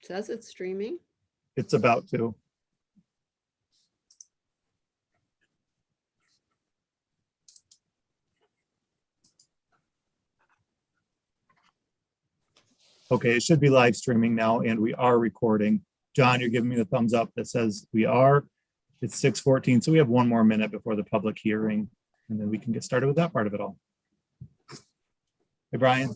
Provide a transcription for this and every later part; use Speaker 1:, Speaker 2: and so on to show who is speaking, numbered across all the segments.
Speaker 1: says it's streaming.
Speaker 2: It's about to. Okay, it should be live streaming now, and we are recording. John, you're giving me the thumbs up that says we are. It's 6:14, so we have one more minute before the public hearing, and then we can get started with that part of it all. Hey, Brian.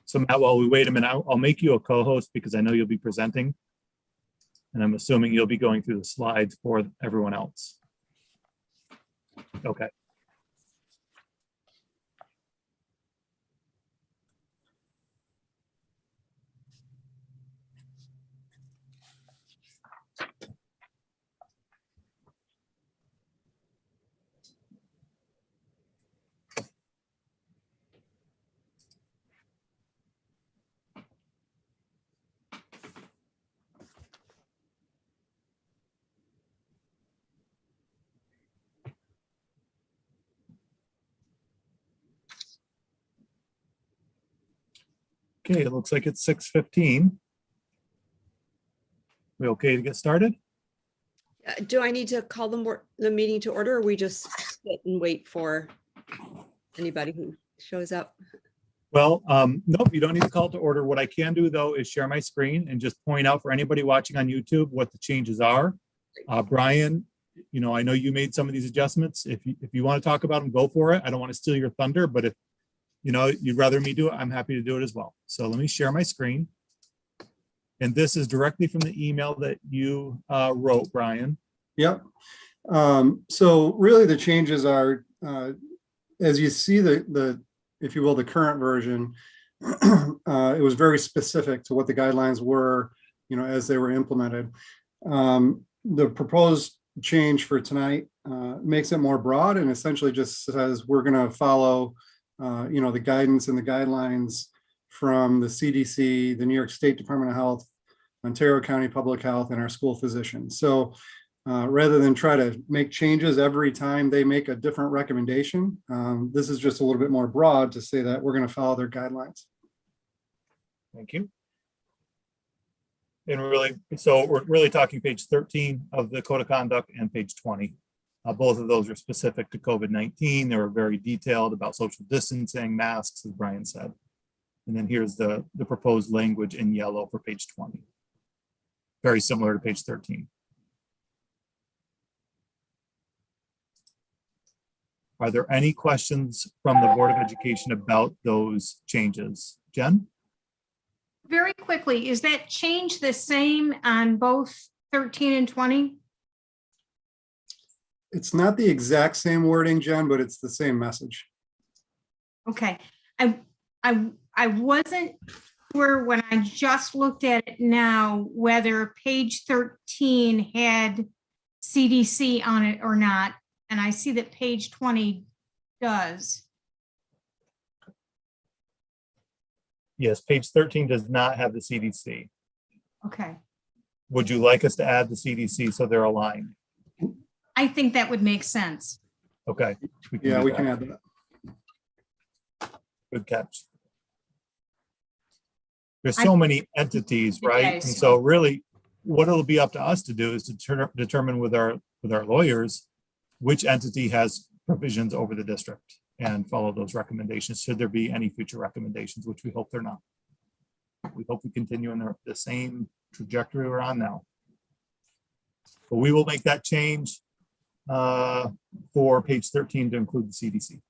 Speaker 2: So Matt, while we wait a minute, I'll make you a co-host because I know you'll be presenting. And I'm assuming you'll be going through the slides for everyone else. Okay. Okay, it looks like it's 6:15. We okay to get started?
Speaker 1: Do I need to call the meeting to order, or we just sit and wait for anybody who shows up?
Speaker 2: Well, nope, you don't need to call it to order. What I can do though is share my screen and just point out for anybody watching on YouTube what the changes are. Brian, you know, I know you made some of these adjustments. If you want to talk about them, go for it. I don't want to steal your thunder, but if you know you'd rather me do it, I'm happy to do it as well. So let me share my screen. And this is directly from the email that you wrote, Brian.
Speaker 3: Yep. So really the changes are, as you see the, if you will, the current version, it was very specific to what the guidelines were, you know, as they were implemented. The proposed change for tonight makes it more broad and essentially just says we're going to follow, you know, the guidance and the guidelines from the CDC, the New York State Department of Health, Ontario County Public Health, and our school physicians. So rather than try to make changes every time they make a different recommendation, this is just a little bit more broad to say that we're going to follow their guidelines.
Speaker 2: Thank you. And really, so we're really talking page 13 of the Code of Conduct and page 20. Both of those are specific to COVID-19. They were very detailed about social distancing, masks, as Brian said. And then here's the proposed language in yellow for page 20. Very similar to page 13. Are there any questions from the Board of Education about those changes? Jen?
Speaker 4: Very quickly, is that change the same on both 13 and 20?
Speaker 3: It's not the exact same wording, Jen, but it's the same message.
Speaker 4: Okay, I wasn't sure when I just looked at it now whether page 13 had CDC on it or not, and I see that page 20 does.
Speaker 2: Yes, page 13 does not have the CDC.
Speaker 4: Okay,
Speaker 2: Would you like us to add the CDC so they're aligned?
Speaker 4: I think that would make sense.
Speaker 2: Okay. We
Speaker 3: Yeah,
Speaker 2: do
Speaker 3: we
Speaker 2: that.
Speaker 3: can add that.
Speaker 2: Good catch. There's so many entities, right?
Speaker 4: Okay,
Speaker 2: And
Speaker 4: so-
Speaker 2: so really what it'll be up to us to do is to determine with our lawyers which entity has provisions over the district and follow those recommendations. Should there be any future recommendations, which we hope they're not. We hope we continue in the same trajectory we're on now. But we will make that change for page 13 to include the CDC.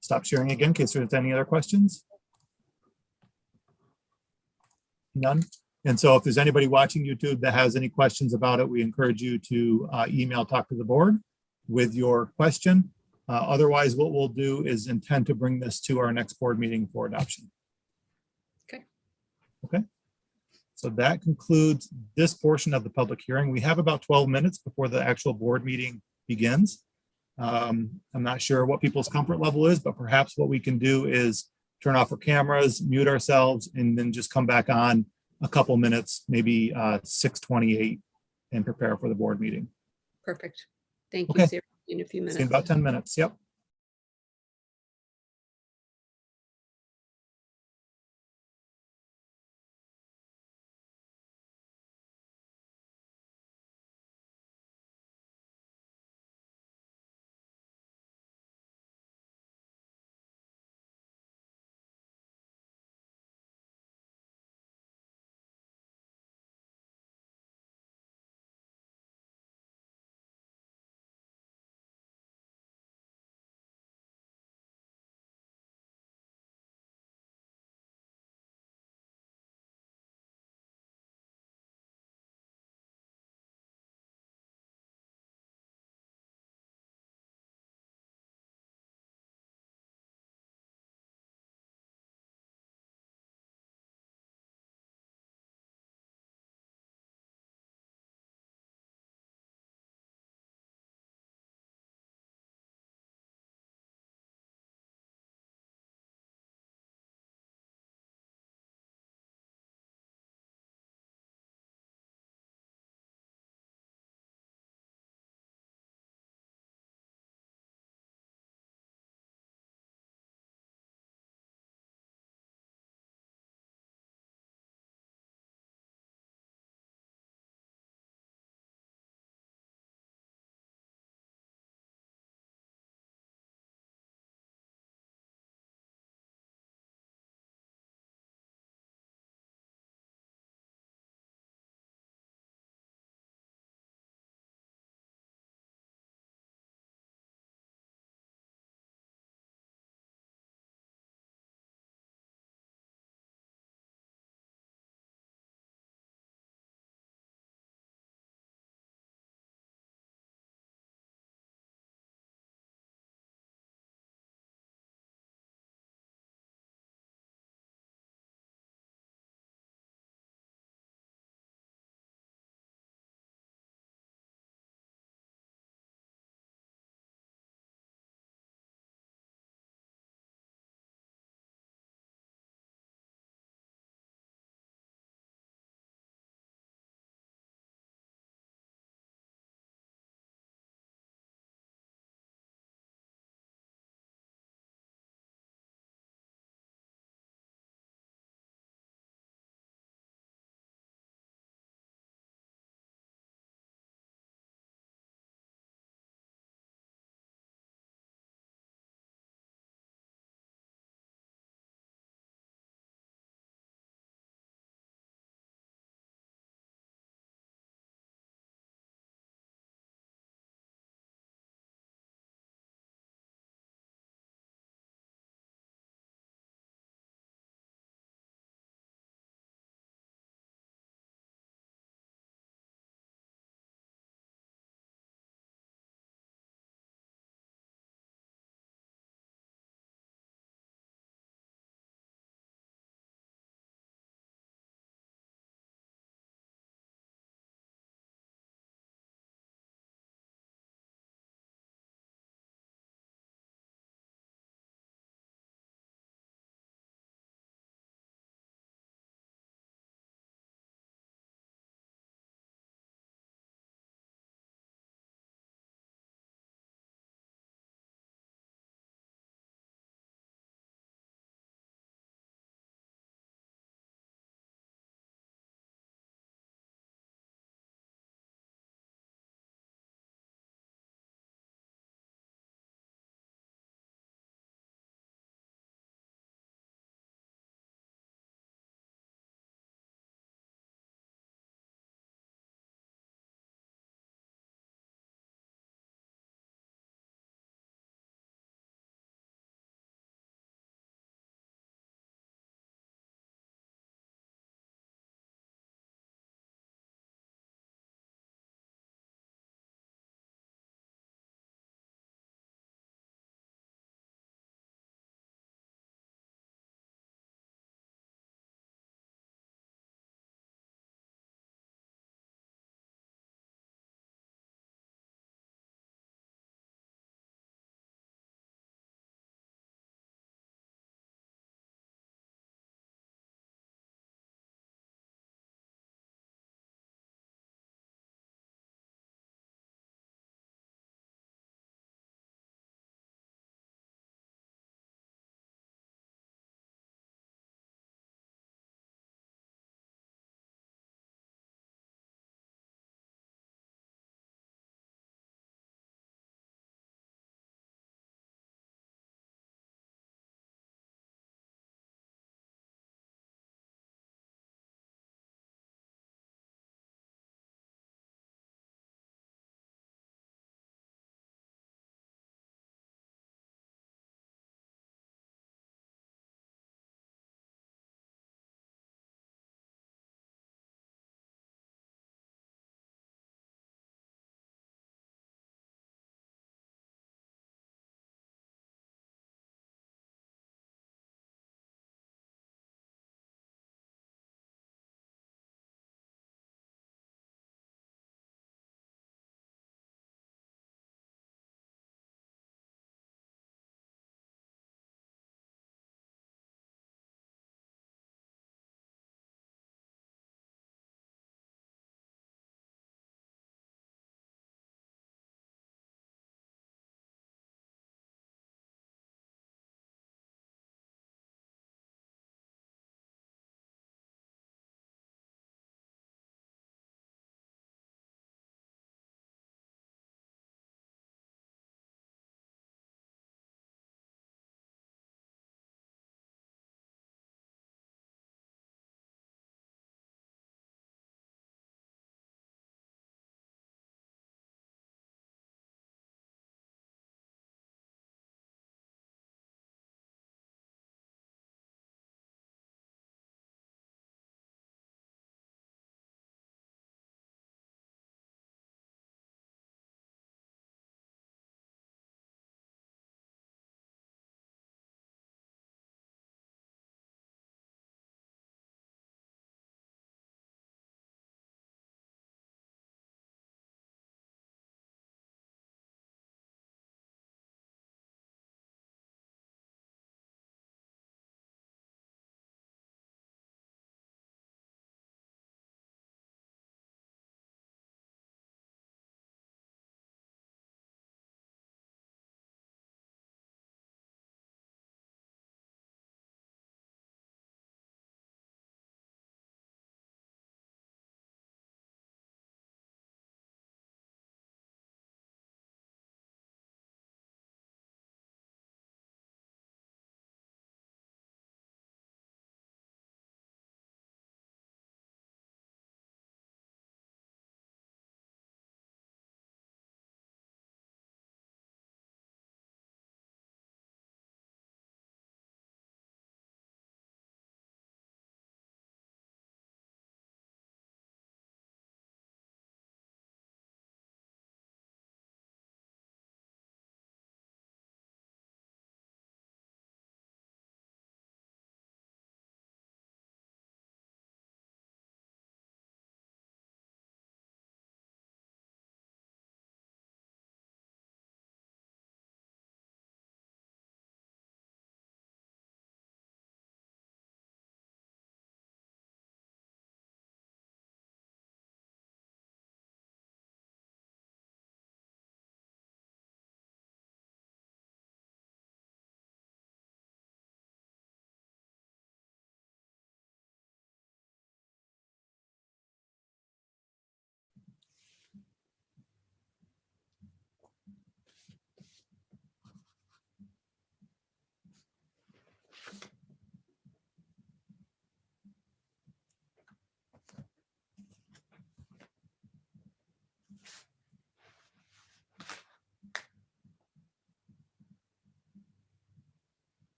Speaker 2: Stop sharing again in case there's any other questions. None. And so if there's anybody watching YouTube that has any questions about it, we encourage you to email Talk to the Board with your question. Otherwise, what we'll do is intend to bring this to our next board meeting for adoption.
Speaker 1: Okay.
Speaker 2: Okay. So that concludes this portion of the public hearing. We have about 12 minutes before the actual board meeting begins. I'm not sure what people's comfort level is, but perhaps what we can do is turn off our cameras, mute ourselves, and then just come back on a couple minutes, maybe 6:28, and prepare for the board meeting.
Speaker 1: Perfect. Thank you,
Speaker 2: Okay.
Speaker 1: Sarah. In a few
Speaker 2: See
Speaker 1: minutes.
Speaker 2: you in about 10 minutes. Yep.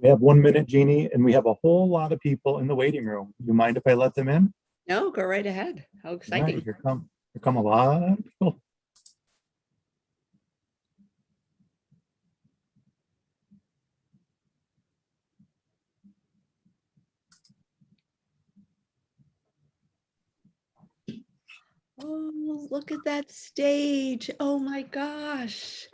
Speaker 2: We have 1 minute, Jeannie, and we have a whole lot of people in the waiting room. You mind if I let them in?
Speaker 1: No, go right ahead. How
Speaker 2: All right,
Speaker 1: exciting.
Speaker 2: here come a lot of people.
Speaker 1: Oh, look at that stage. Oh my gosh.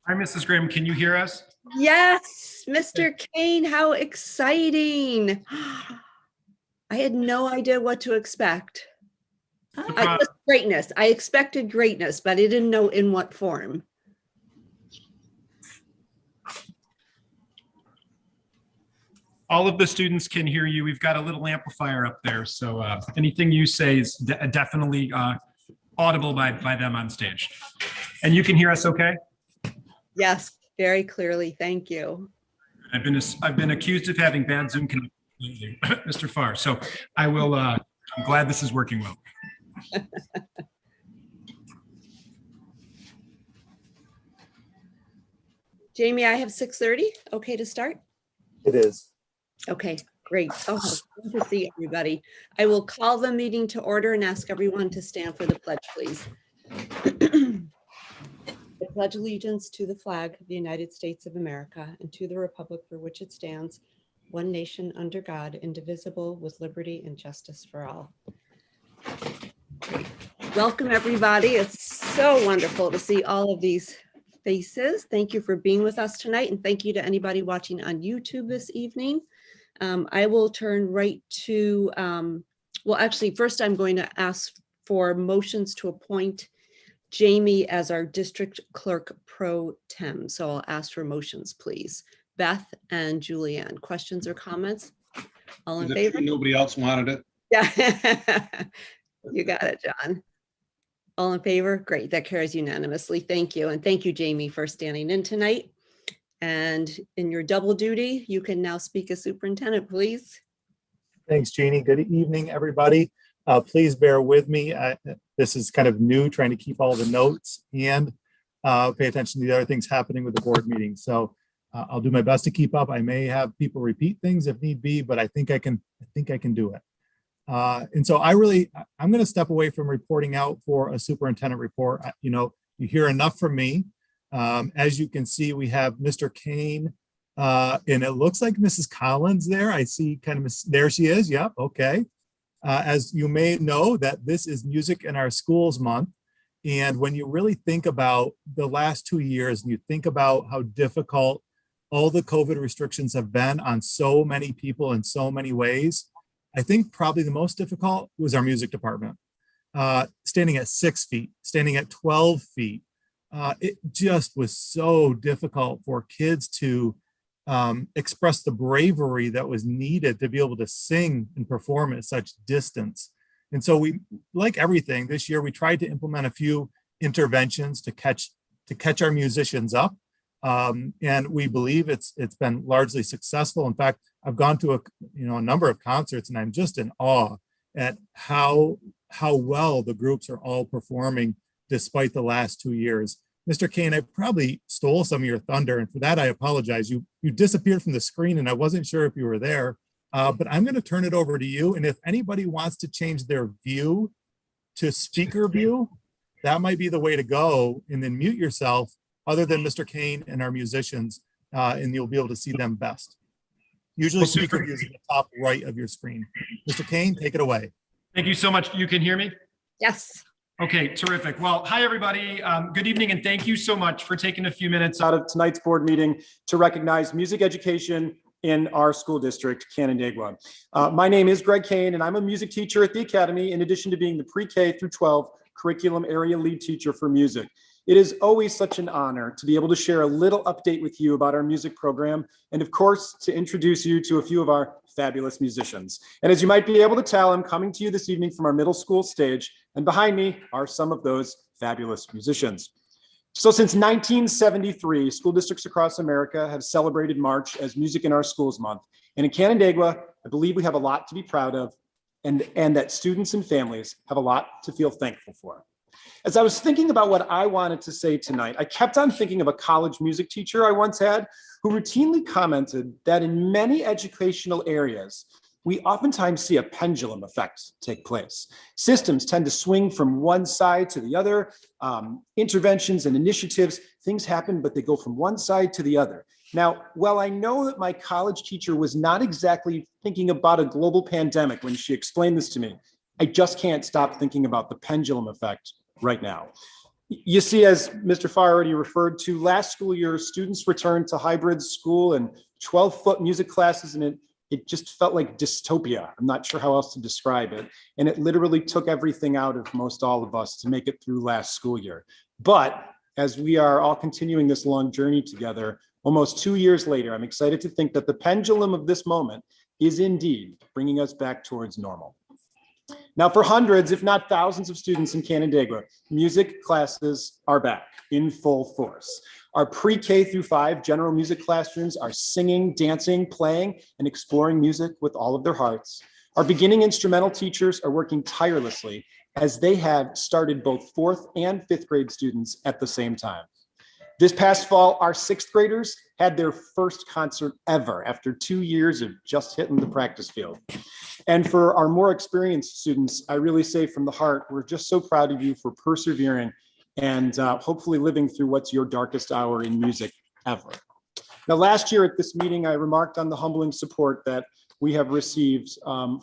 Speaker 5: Hi, Mrs. Grimm. Can you hear us?
Speaker 1: Yes, Mr. Kane, how exciting. I had no idea what to expect. Just greatness. I expected greatness, but I didn't know in what form.
Speaker 5: All of the students can hear you. We've got a little amplifier up there, so anything you say is definitely audible by them on stage. And you can hear us okay?
Speaker 1: Yes, very clearly. Thank you.
Speaker 5: I've been accused of having bad Zoom connection, Mr. Farr. So I will. I'm glad this is working well.
Speaker 1: Jamie, I have 6:30. Okay to start?
Speaker 2: It is.
Speaker 1: Okay, great. Oh, good to see everybody. I will call the meeting to order and ask everyone to stand for the pledge, please. I pledge allegiance to the flag of the United States of America and to the republic for which it stands, one nation under God, indivisible, with liberty and justice for all. Great. Welcome, everybody. It's so wonderful to see all of these faces. Thank you for being with us tonight, and thank you to anybody watching on YouTube this evening. I will turn right to, well, actually, first I'm going to ask for motions to appoint Jamie as our district clerk pro tem. So I'll ask for motions, please. Beth and Julianne, questions or comments? All in favor?
Speaker 6: Nobody else wanted it.
Speaker 1: Yeah, you got it, John. All in favor? Great, that carries unanimously. Thank you. And thank you, Jamie, for standing in tonight. And in your double duty, you can now speak as superintendent, please.
Speaker 2: Thanks, Jeannie. Good evening, everybody. Please bear with me. This is kind of new, trying to keep all the notes and pay attention to the other things happening with the board meeting. So I'll do my best to keep up. I may have people repeat things if need be, but I think I can do it. And so I'm going to step away from reporting out for a superintendent report. You hear enough from me. As you can see, we have Mr. Kane, and it looks like Mrs. Collins there. I see kind of, there she is. Yep. Okay. As you may know, that this is Music in Our Schools Month. And when you really think about the last 2 years and you think about how difficult all the COVID restrictions have been on so many people in so many ways, I think probably the most difficult was our music department. Standing at 6 feet, standing at 12 feet. It just was so difficult for kids to express the bravery that was needed to be able to sing and perform at such distance. And so we, like everything this year, we tried to implement a few interventions to catch our musicians up. And we believe it's been largely successful. In fact, I've gone to a number of concerts, and I'm just in awe at how well the groups are all performing despite the last 2 years. Mr. Kane, I probably stole some of your thunder, and for that I apologize. You disappeared from the screen, and I wasn't sure if you were there. But I'm going to turn it over to you. And if anybody wants to change their view to speaker view, that might be the way to go. And then mute yourself, other than Mr. Kane and our musicians, and you'll be able to see them best. Usually speaker view is in the top right of your screen. Mr. Kane, take it away.
Speaker 5: Thank you so much. You can hear me?
Speaker 1: Yes.
Speaker 5: Okay, terrific. Well, hi, everybody. Good evening, and thank you so much for taking a few minutes
Speaker 7: out of tonight's board meeting to recognize music education in our school district, Canandaigua. My name is Greg Kane, and I'm a music teacher at the Academy, in addition to being the pre-K through 12 curriculum area lead teacher for music. It is always such an honor to be able to share a little update with you about our music program, and of course, to introduce you to a few of our fabulous musicians. And as you might be able to tell, I'm coming to you this evening from our middle school stage, and behind me are some of those fabulous musicians. So since 1973, school districts across America have celebrated March as Music in Our Schools Month. And in Canandaigua, I believe we have a lot to be proud of, and that students and families have a lot to feel thankful for. As I was thinking about what I wanted to say tonight, I kept on thinking of a college music teacher I once had who routinely commented that in many educational areas, we oftentimes see a pendulum effect take place. Systems tend to swing from one side to the other. Interventions and initiatives, things happen, but they go from one side to the other. Now, while I know that my college teacher was not exactly thinking about a global pandemic when she explained this to me, I just can't stop thinking about the pendulum effect right now. You see, as Mr. Farr already referred to, last school year, students returned to hybrid school and 12-foot music classes, and it just felt like dystopia. I'm not sure how else to describe it. And it literally took everything out of most all of us to make it through last school year. But as we are all continuing this long journey together, almost 2 years later, I'm excited to think that the pendulum of this moment is indeed bringing us back towards normal. Now, for hundreds, if not thousands of students in Canandaigua, music classes are back in full force. Our pre-K through 5 general music classrooms are singing, dancing, playing, and exploring music with all of their hearts. Our beginning instrumental teachers are working tirelessly as they have started both 4th and 5th grade students at the same time. This past fall, our 6th graders had their first concert ever after 2 years of just hitting the practice field. And for our more experienced students, I really say from the heart, we're just so proud of you for persevering and hopefully living through what's your darkest hour in music ever. Now, last year at this meeting, I remarked on the humbling support that we have received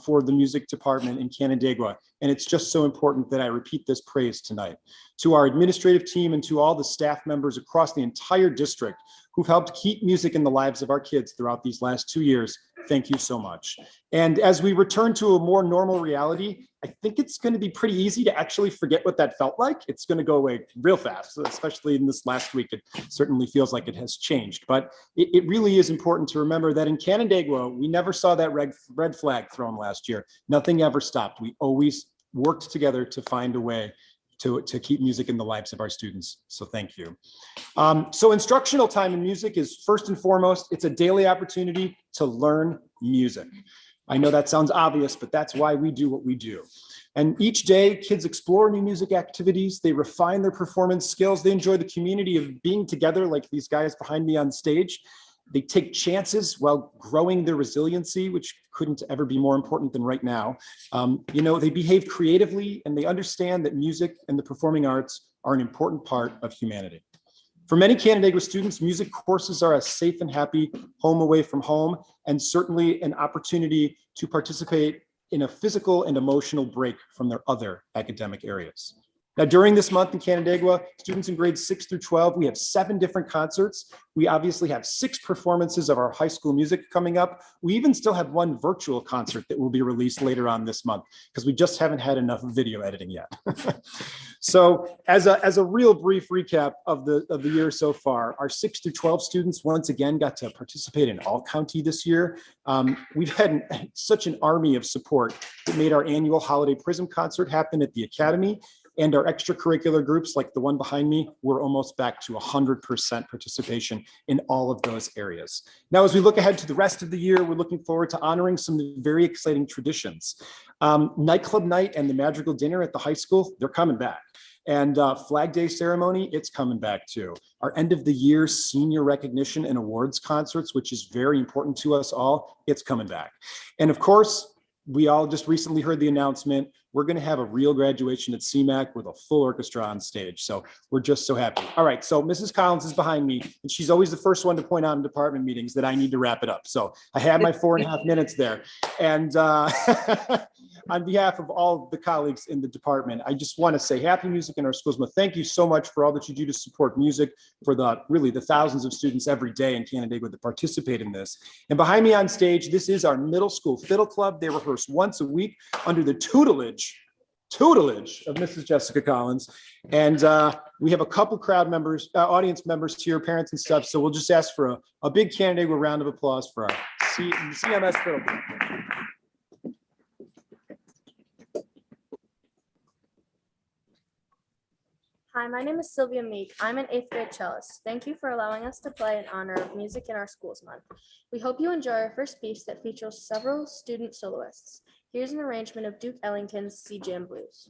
Speaker 7: for the music department in Canandaigua. And it's just so important that I repeat this praise tonight. To our administrative team and to all the staff members across the entire district who've helped keep music in the lives of our kids throughout these last 2 years, thank you so much. And as we return to a more normal reality, I think it's going to be pretty easy to actually forget what that felt like. It's going to go away real fast, especially in this last week. It certainly feels like it has changed, but it really is important to remember that in Canandaigua, we never saw that red flag thrown last year. Nothing ever stopped. We always worked together to find a way to keep music in the lives of our students. So thank you. So instructional time in music is first and foremost, it's a daily opportunity to learn music. I know that sounds obvious, but that's why we do what we do. And each day, kids explore new music activities, they refine their performance skills, they enjoy the community of being together like these guys behind me on stage. They take chances while growing their resiliency, which couldn't ever be more important than right now. They behave creatively and they understand that music and the performing arts are an important part of humanity. For many Canandaigua students, music courses are a safe and happy home away from home, and certainly an opportunity to participate in a physical and emotional break from their other academic areas. Now, during this month in Canandaigua, students in grades 6 through 12, we have 7 different concerts. We obviously have 6 performances of our high school music coming up. We even still have 1 virtual concert that will be released later on this month because we just haven't had enough video editing yet. So as a real brief recap of the year so far, our 6 through 12 students once again got to participate in All County this year. We've had such an army of support that made our annual Holiday Prism concert happen at the Academy. And our extracurricular groups, like the one behind me, we're almost back to 100% participation in all of those areas. Now, as we look ahead to the rest of the year, we're looking forward to honoring some very exciting traditions. Nightclub night and the Madrigal dinner at the high school, they're coming back. And Flag Day ceremony, it's coming back too. Our end of the year senior recognition and awards concerts, which is very important to us all, it's coming back. And of course, we all just recently heard the announcement. We're going to have a real graduation at CMAC with a full orchestra on stage. So we're just so happy. All right. So Mrs. Collins is behind me, and she's always the first one to point out in department meetings that I need to wrap it up. So I have my 4.5 minutes there. And on behalf of all the colleagues in the department, I just want to say happy music in our schools. But thank you so much for all that you do to support music for the thousands of students every day in Canandaigua that participate in this. And behind me on stage, this is our middle school Fiddle Club. They rehearse once a week under the tutelage of Mrs. Jessica Collins. And we have a couple crowd members, audience members here, parents and stuff. So we'll just ask for a big Canandaigua round of applause for our CMS Fiddle Club.
Speaker 6: Hi, my name is Sylvia Meek. I'm an 8th grade cellist. Thank you for allowing us to play in honor of Music in Our Schools Month. We hope you enjoy our first piece that features several student soloists. Here's an arrangement of Duke Ellington's Sea Jam Blues.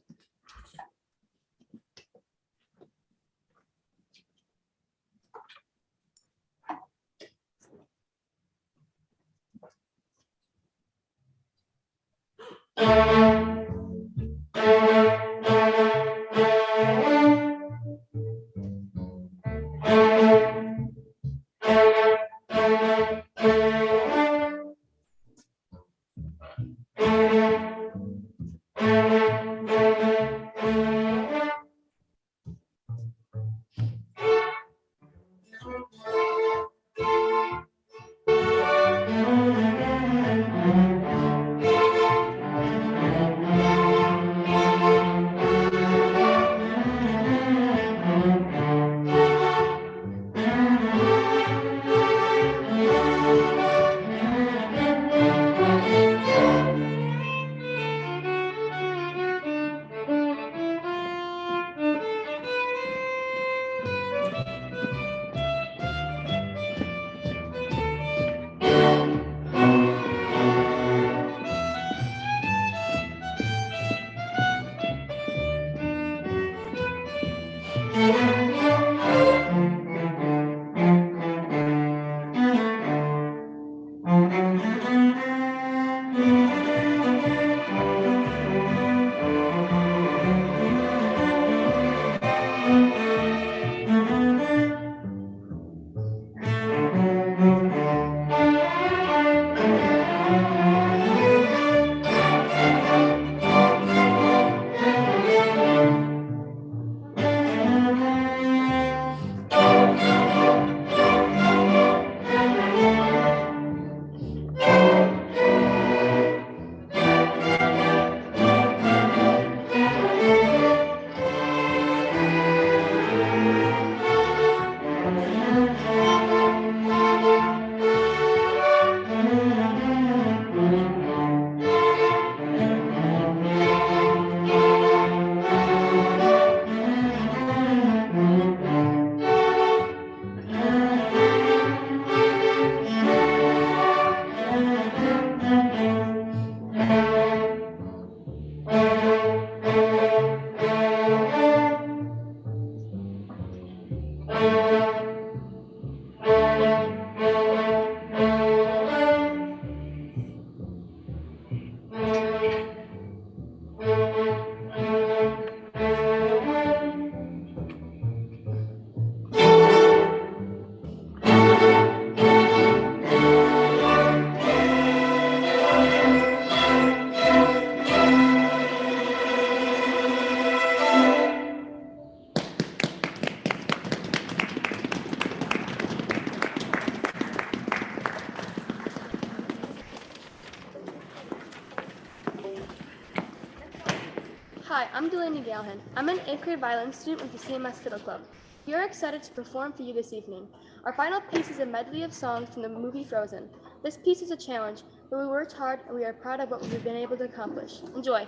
Speaker 6: Hi, I'm Delaney Galehan. I'm an 8th grade violin student with the CMS Fiddle Club. We are excited to perform for you this evening. Our final piece is a medley of songs from the movie Frozen. This piece is a challenge, but we worked hard and we are proud of what we've been able to accomplish. Enjoy.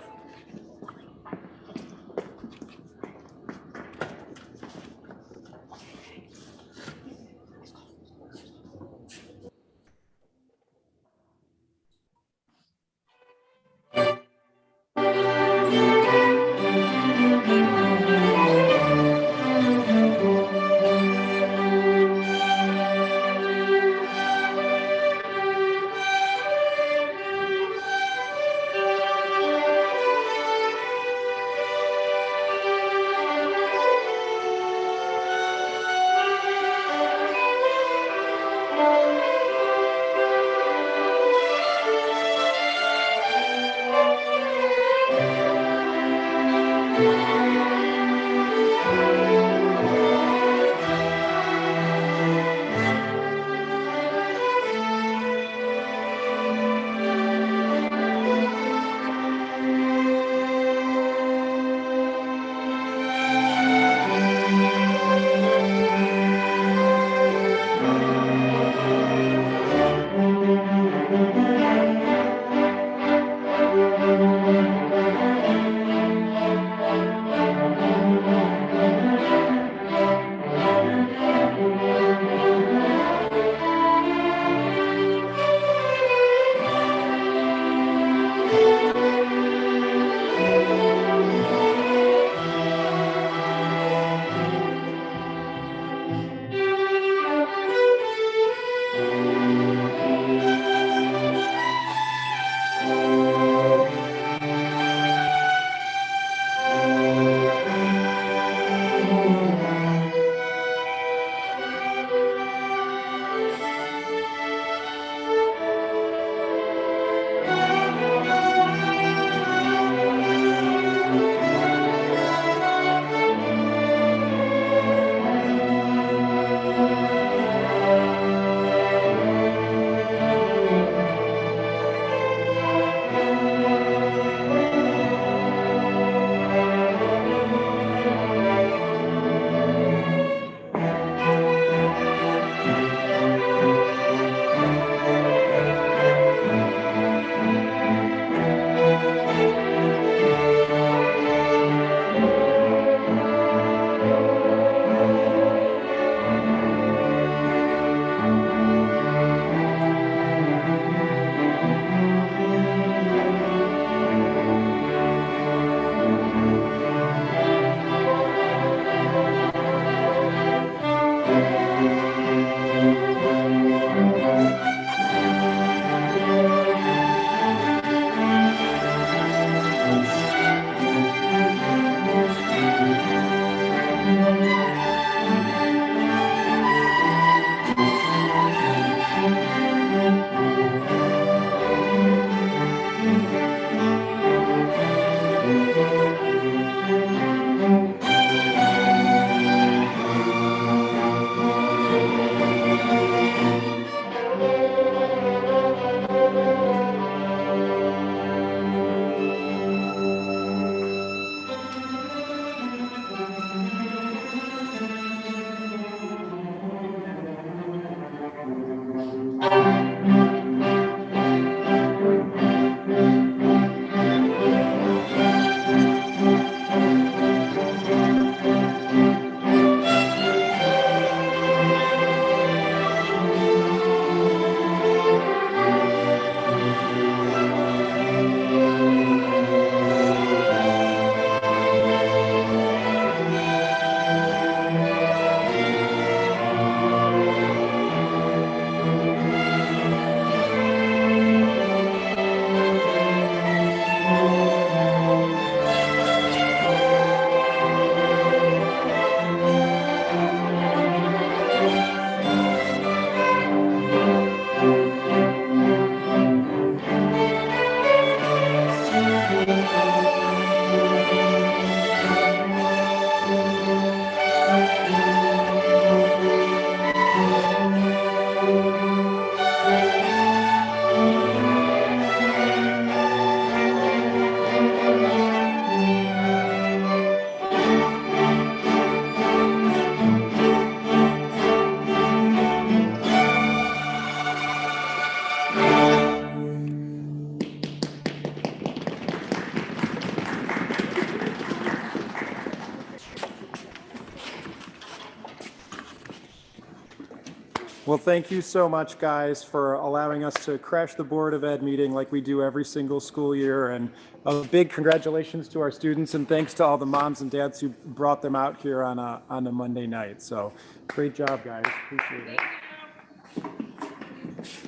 Speaker 7: Well, thank you so much, guys, for allowing us to crash the Board of Ed meeting like we do every single school year. And a big congratulations to our students, and thanks to all the moms and dads who brought them out here on a Monday night. So great job, guys. Appreciate it.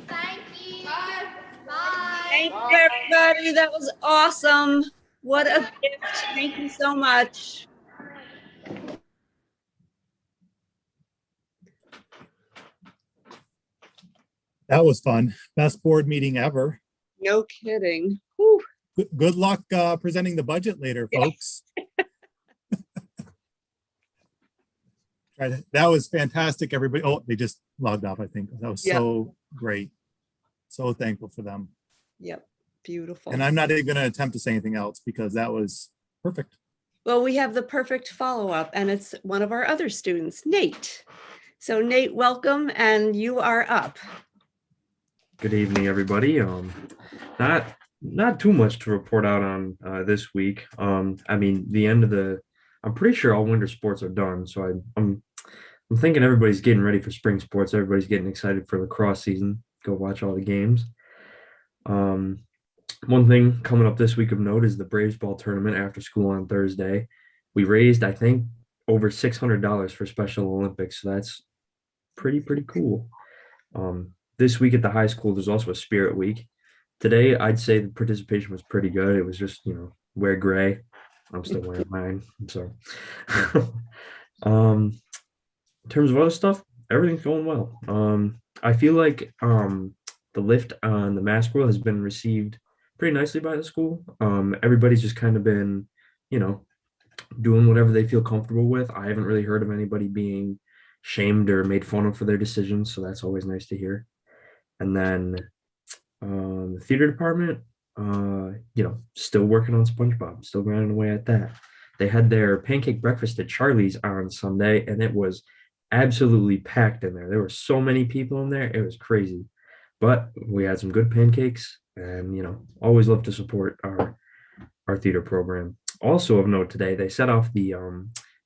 Speaker 6: Thank you. Bye. Bye.
Speaker 1: Thank you, everybody. That was awesome. What a gift. Thank you so much.
Speaker 2: That was fun. Best board meeting ever.
Speaker 1: No kidding. Whew.
Speaker 2: Good luck presenting the budget later, folks. That was fantastic, everybody. Oh, they just logged off, I think. That was so great. So thankful for them.
Speaker 1: Yep. Beautiful.
Speaker 2: And I'm not even going to attempt to say anything else because that was perfect.
Speaker 1: Well, we have the perfect follow-up, and it's one of our other students, Nate. So Nate, welcome, and you are up.
Speaker 8: Good evening, everybody. Not too much to report out on this week. I mean, I'm pretty sure all winter sports are done. So I'm thinking everybody's getting ready for spring sports. Everybody's getting excited for lacrosse season. Go watch all the games. One thing coming up this week of note is the Braves ball tournament after school on Thursday. We raised, I think, over $600 for Special Olympics. So that's pretty cool. This week at the high school, there's also a Spirit Week. Today, I'd say the participation was pretty good. It was just, wear gray. I'm still wearing mine. I'm sorry. In terms of other stuff, everything's going well. I feel like the lift on the mask rule has been received pretty nicely by the school. Everybody's just kind of been, doing whatever they feel comfortable with. I haven't really heard of anybody being shamed or made fun of for their decisions, so that's always nice to hear. And then the theater department, still working on SpongeBob, still grinding away at that. They had their pancake breakfast at Charlie's on Sunday, and it was absolutely packed in there. There were so many people in there. It was crazy. But we had some good pancakes, and, always love to support our theater program. Also of note today, they set off the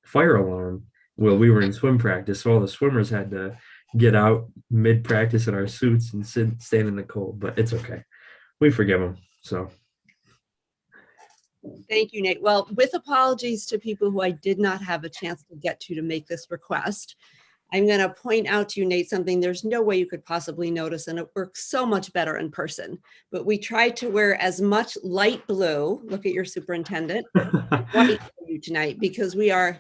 Speaker 8: fire alarm while we were in swim practice. So all the swimmers had to get out mid-practice in our suits and stand in the cold, but it's okay. We forgive them. So
Speaker 1: Thank you, Nate. Well, with apologies to people who I did not have a chance to get to make this request, I'm going to point out to you, Nate, something there's no way you could possibly notice, and it works so much better in person. But we tried to wear as much light blue, look at your superintendent, white for you tonight, because we are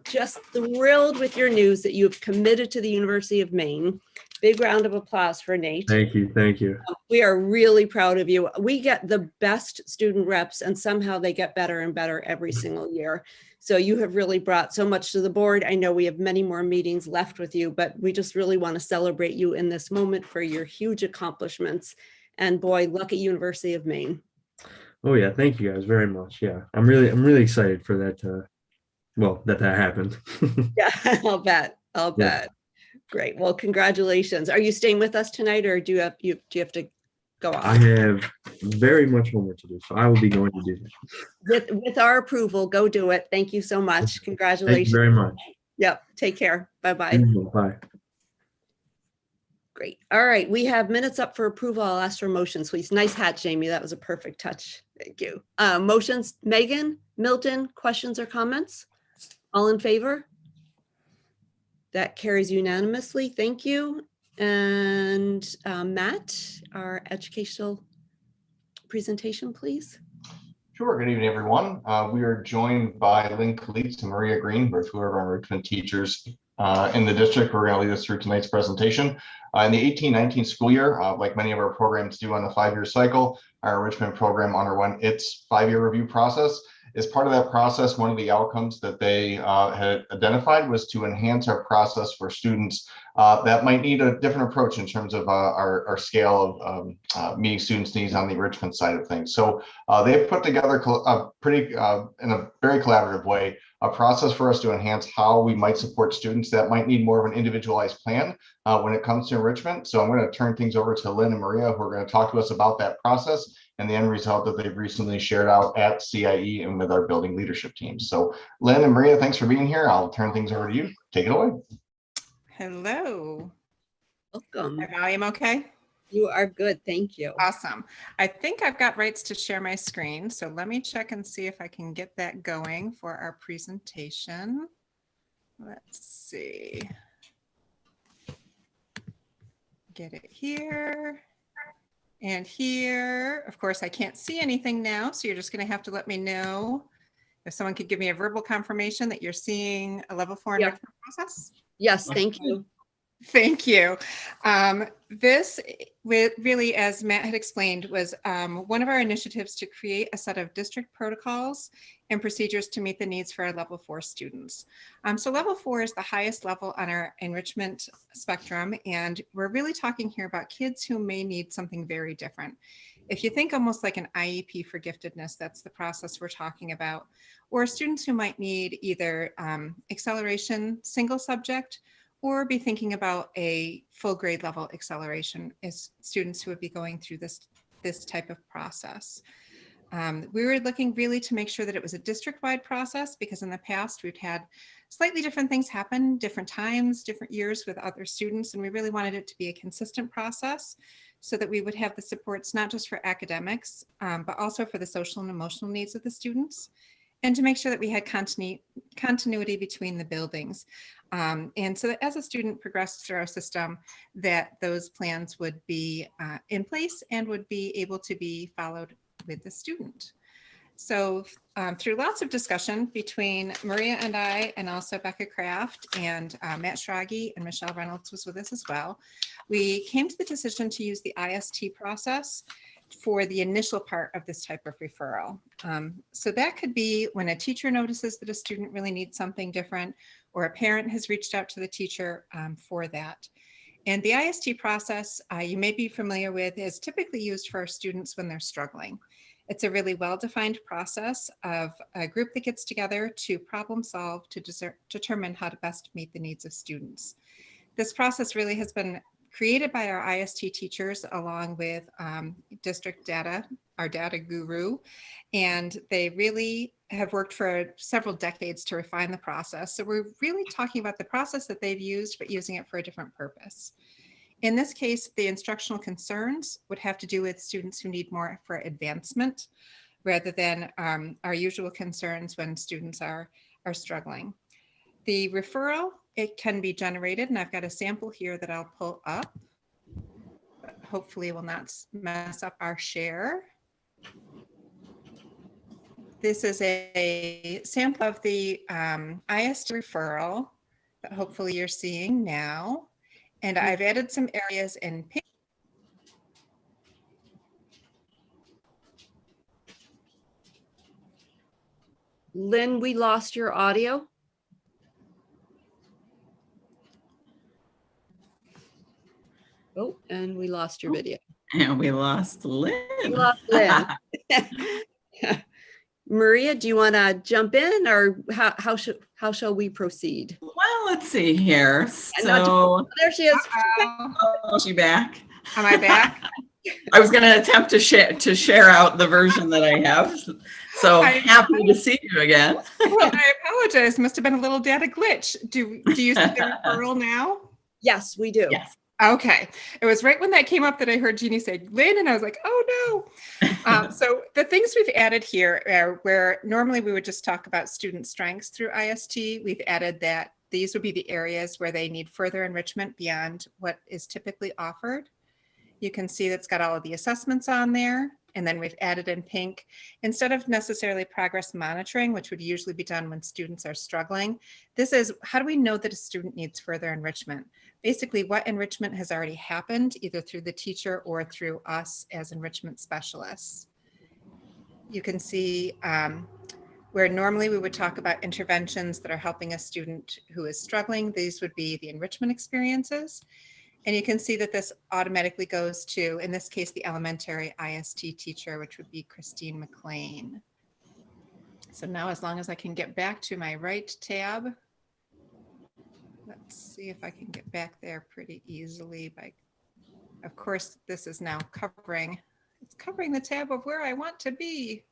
Speaker 1: just thrilled with your news that you've committed to the University of Maine. Big round of applause for Nate.
Speaker 8: Thank you. Thank you.
Speaker 1: We are really proud of you. We get the best student reps, and somehow they get better and better every single year. So you have really brought so much to the board. I know we have many more meetings left with you, but we just really want to celebrate you in this moment for your huge accomplishments. And boy, luck at University of Maine.
Speaker 8: Oh yeah, thank you guys very much. Yeah, I'm really excited for that. Well, that happened.
Speaker 1: Yeah, I'll bet. I'll bet. Great. Well, congratulations. Are you staying with us tonight, or do you have to go off?
Speaker 8: I have very much homework to do, so I will be going to do that.
Speaker 1: With our approval, go do it. Thank you so much.
Speaker 8: Thank
Speaker 1: Congratulations.
Speaker 8: you very much.
Speaker 1: Yep. Take care. Bye-bye.
Speaker 8: Bye.
Speaker 1: Great. All right. We have minutes up for approval. I'll ask for motions, please. Nice hat, Jamie. That was a perfect touch. Thank you. Motions, Megan, Milton, questions or comments? All in favor? That carries unanimously. Thank you. And Matt, our educational presentation, please.
Speaker 9: Sure. Good evening, everyone. We are joined by Lynn Kalitz and Maria Green, both who are our enrichment teachers in the district. We're going to lead us through tonight's presentation. In the 18-19 school year, like many of our programs do on the 5-year cycle, our enrichment program underwent its 5-year review process. As part of that process, one of the outcomes that they had identified was to enhance our process for students that might need a different approach in terms of our scale of meeting students' needs on the enrichment side of things. So they've put together a pretty, in a very collaborative way, a process for us to enhance how we might support students that might need more of an individualized plan when it comes to enrichment. So I'm going to turn things over to Lynn and Maria, who are going to talk to us about that process and the end result that they've recently shared out at CIE and with our building leadership team. So Lynn and Maria, thanks for being here. I'll turn things over to you. Take it away.
Speaker 10: Hello.
Speaker 1: Welcome.
Speaker 10: My volume okay?
Speaker 1: You are good. Thank you.
Speaker 10: Awesome. I think I've got rights to share my screen. So let me check and see if I can get that going for our presentation. Let's see. Get it here. And here, of course, I can't see anything now, so you're just going to have to let me know if someone could give me a verbal confirmation that you're seeing a level 4 enrichment process.
Speaker 1: Yes, thank you.
Speaker 10: Thank you. This really, as Matt had explained, was one of our initiatives to create a set of district protocols and procedures to meet the needs for our level 4 students. So level 4 is the highest level on our enrichment spectrum, and we're really talking here about kids who may need something very different. If you think almost like an IEP for giftedness, that's the process we're talking about, or students who might need either acceleration single subject, or be thinking about a full grade level acceleration as students who would be going through this type of process. We were looking really to make sure that it was a district-wide process, because in the past we've had slightly different things happen, different times, different years with other students, and we really wanted it to be a consistent process so that we would have the supports not just for academics, but also for the social and emotional needs of the students, and to make sure that we had continuity between the buildings. And so that as a student progressed through our system, that those plans would be in place and would be able to be followed with the student. So through lots of discussion between Maria and I, and also Becca Kraft and Matt Schrage and Michelle Reynolds was with us as well, we came to the decision to use the IST process for the initial part of this type of referral. So that could be when a teacher notices that a student really needs something different, or a parent has reached out to the teacher for that. And the IST process, you may be familiar with, is typically used for our students when they're struggling. It's a really well-defined process of a group that gets together to problem solve to determine how to best meet the needs of students. This process really has been created by our IST teachers along with district data, our data guru, and they really have worked for several decades to refine the process. So we're really talking about the process that they've used, but using it for a different purpose. In this case, the instructional concerns would have to do with students who need more for advancement rather than our usual concerns when students are struggling. The referral, it can be generated, and I've got a sample here that I'll pull up, but hopefully will not mess up our share. this is a sample of the ISD referral that hopefully you're seeing now. And I've added some areas in pink.
Speaker 1: Lynn, we lost your audio. Oh, and we lost your video.
Speaker 11: And we lost Lynn.
Speaker 1: We lost Lynn. Maria, do you want to jump in, or how shall we proceed?
Speaker 11: Well, let's see here.
Speaker 1: Oh, there she is.
Speaker 11: Oh, is she back?
Speaker 10: Am I back?
Speaker 11: I was going to attempt to share out the version that I have. So happy to see you again.
Speaker 10: Well, I apologize. Must have been a little data glitch. Do you see the referral now?
Speaker 1: Yes, we do.
Speaker 11: Yes.
Speaker 10: Okay. It was right when that came up that I heard Jeannie say Lynn, and I was like, oh no. So the things we've added here are where normally we would just talk about student strengths through IST. We've added that these would be the areas where they need further enrichment beyond what is typically offered. You can see that's got all of the assessments on there. And then we've added in pink, instead of necessarily progress monitoring, which would usually be done when students are struggling, this is how do we know that a student needs further enrichment? Basically, what enrichment has already happened, either through the teacher or through us as enrichment specialists. You can see where normally we would talk about interventions that are helping a student who is struggling. These would be the enrichment experiences. And you can see that this automatically goes to, in this case, the elementary IST teacher, which would be Christine McLean. So now, as long as I can get back to my right tab, let's see if I can get back there pretty easily. Of course, this is now covering the tab of where I want to be.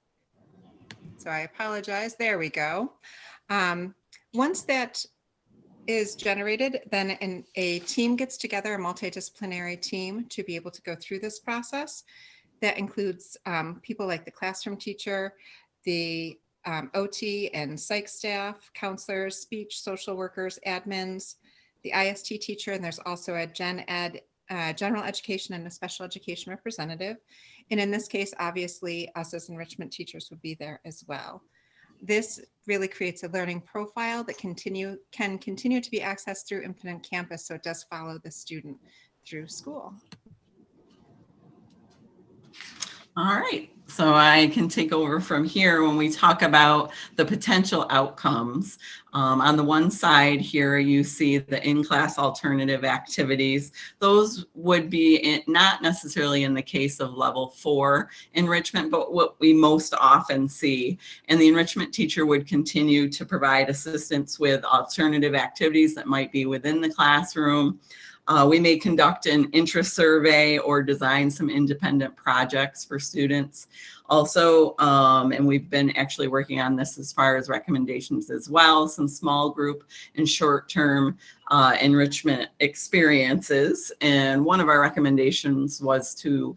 Speaker 10: So I apologize. There we go. Once that is generated, then a team gets together, a multidisciplinary team, to be able to go through this process. That includes people like the classroom teacher, the OT and psych staff, counselors, speech, social workers, admins, the IST teacher, and there's also a gen ed, general education and a special education representative. And in this case, obviously, us as enrichment teachers would be there as well. This really creates a learning profile that can continue to be accessed through Infinite Campus, so it does follow the student through school.
Speaker 11: All right, so I can take over from here when we talk about the potential outcomes. On the one side here, you see the in-class alternative activities. Those would be not necessarily in the case of level 4 enrichment, but what we most often see. And the enrichment teacher would continue to provide assistance with alternative activities that might be within the classroom. We may conduct an interest survey or design some independent projects for students. Also, and we've been actually working on this as far as recommendations as well, some small group and short-term enrichment experiences. And one of our recommendations was to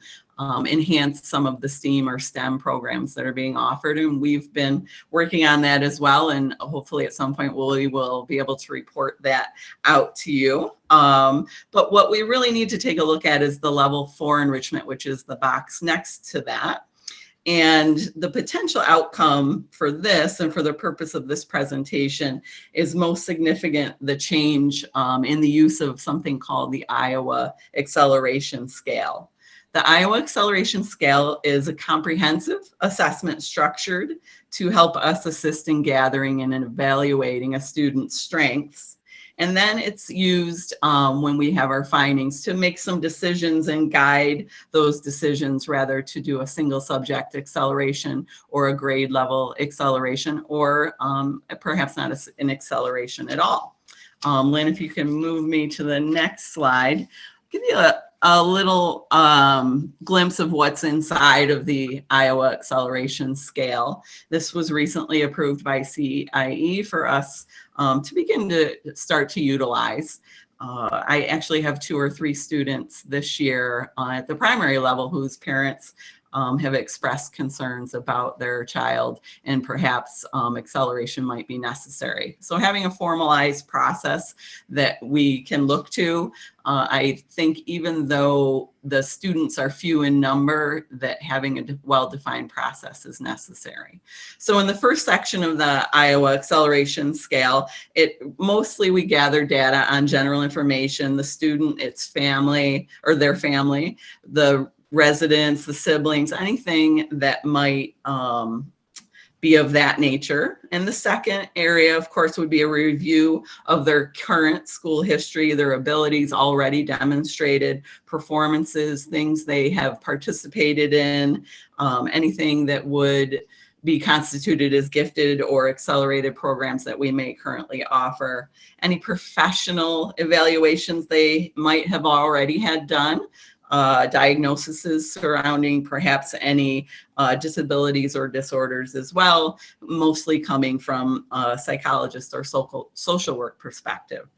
Speaker 11: enhance some of the STEAM or STEM programs that are being offered. And we've been working on that as well. And hopefully at some point we will be able to report that out to you. But what we really need to take a look at is the level 4 enrichment, which is the box next to that. And the potential outcome for this, and for the purpose of this presentation, is most significant the change in the use of something called the Iowa Acceleration Scale. The Iowa Acceleration Scale is a comprehensive assessment structured to help us assist in gathering and evaluating a student's strengths. And then it's used when we have our findings to make some decisions and guide those decisions, rather to do a single subject acceleration or a grade level acceleration, or perhaps not an acceleration at all. Lynn, if you can move me to the next slide, I'll give you a little glimpse of what's inside of the Iowa Acceleration Scale. This was recently approved by CIE for us to begin to start to utilize. I actually have 2 or 3 students this year at the primary level whose parents have expressed concerns about their child, and perhaps acceleration might be necessary. So having a formalized process that we can look to, I think even though the students are few in number, that having a well-defined process is necessary. So in the first section of the Iowa Acceleration Scale, mostly we gather data on general information, the student, its family, or their family, the residents, the siblings, anything that might be of that nature. And the second area, of course, would be a review of their current school history, their abilities already demonstrated, performances, things they have participated in, anything that would be constituted as gifted or accelerated programs that we may currently offer, any professional evaluations they might have already had done, diagnoses surrounding perhaps any disabilities or disorders as well, mostly coming from a psychologist or social work perspective.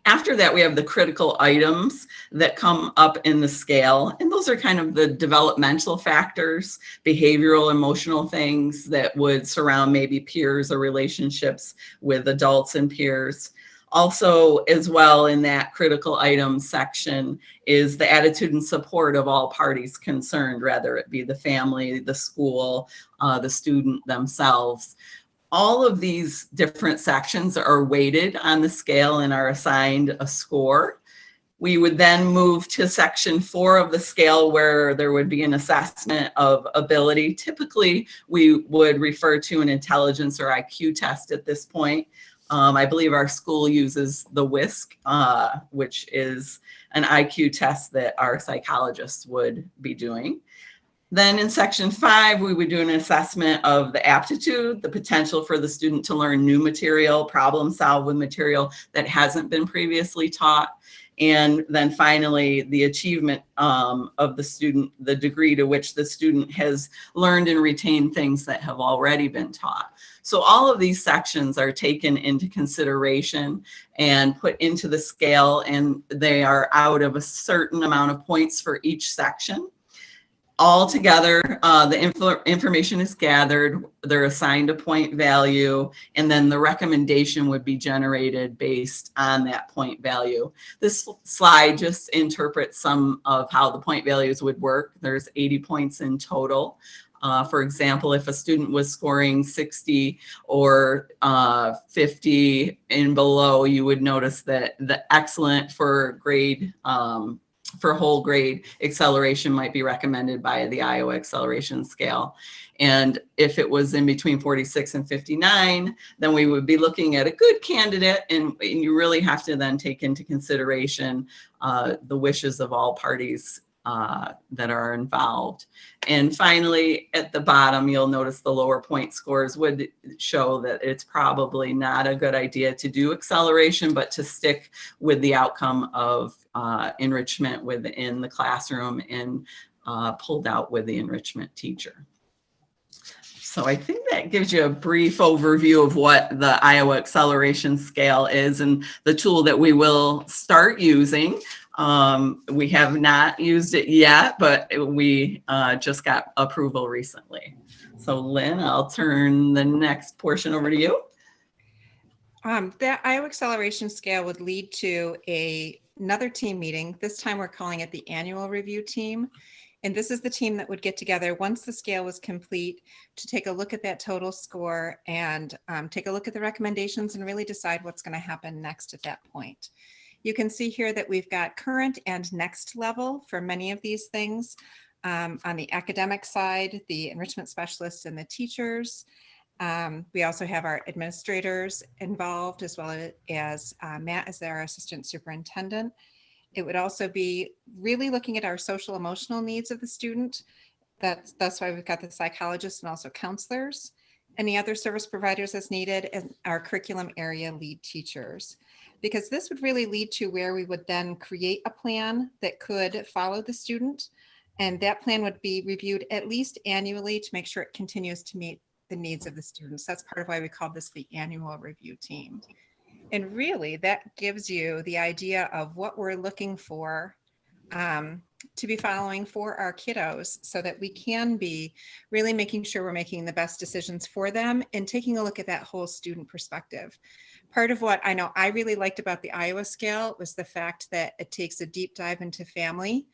Speaker 11: After that, we have the critical items that come up in the scale, and those are kind of the developmental factors, behavioral, emotional things that would surround maybe peers or relationships with adults and peers. Also, as well, in that critical items section is the attitude and support of all parties concerned, whether it be the family, the school, the student themselves. All of these different sections are weighted on the scale and are assigned a score. We would then move to section 4 of the scale, where there would be an assessment of ability. Typically, we would refer to an intelligence or IQ test at this point. I believe our school uses the WISC, which is an IQ test that our psychologists would be doing. Then in section 5, we would do an assessment of the aptitude, the potential for the student to learn new material, problem solve with material that hasn't been previously taught. And then finally, the achievement of the student, the degree to which the student has learned and retained things that have already been taught. So all of these sections are taken into consideration and put into the scale, and they are out of a certain amount of points for each section. All together, the information is gathered, they're assigned a point value, and then the recommendation would be generated based on that point value. This slide just interprets some of how the point values would work. There's 80 points in total. For example, if a student was scoring 60 or 50 and below, you would notice that the excellent for grade, for whole grade acceleration might be recommended by the Iowa Acceleration Scale. And if it was in between 46 and 59, then we would be looking at a good candidate, and you really have to then take into consideration the wishes of all parties that are involved. And finally, at the bottom, you'll notice the lower point scores would show that it's probably not a good idea to do acceleration, but to stick with the outcome of enrichment within the classroom and pulled out with the enrichment teacher. So I think that gives you a brief overview of what the Iowa Acceleration Scale is and the tool that we will start using. We have not used it yet, but we just got approval recently. So Lynn, I'll turn the next portion over to you.
Speaker 10: The Iowa Acceleration Scale would lead to another team meeting. This time we're calling it the annual review team. And this is the team that would get together once the scale was complete to take a look at that total score and take a look at the recommendations and really decide what's going to happen next at that point. You can see here that we've got current and next level for many of these things. On the academic side, the enrichment specialists and the teachers. We also have our administrators involved, as well as Matt as our assistant superintendent. It would also be really looking at our social emotional needs of the student. That's why we've got the psychologists and also counselors. Any other service providers as needed, and our curriculum area lead teachers. Because this would really lead to where we would then create a plan that could follow the student. And that plan would be reviewed at least annually to make sure it continues to meet the needs of the students. That's part of why we call this the annual review team. And really that gives you the idea of what we're looking for to be following for our kiddos so that we can be really making sure we're making the best decisions for them and taking a look at that whole student perspective. Part of what I know I really liked about the Iowa scale was the fact that it takes a deep dive into family,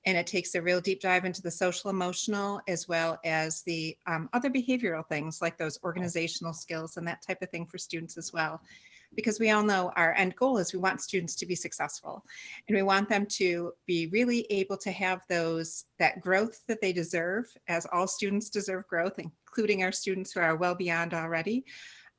Speaker 10: and it takes a real deep dive into the social emotional, as well as the other behavioral things like those organizational skills and that type of thing for students as well. Because we all know our end goal is we want students to be successful, and we want them to be really able to have that growth that they deserve, as all students deserve growth, including our students who are well beyond already.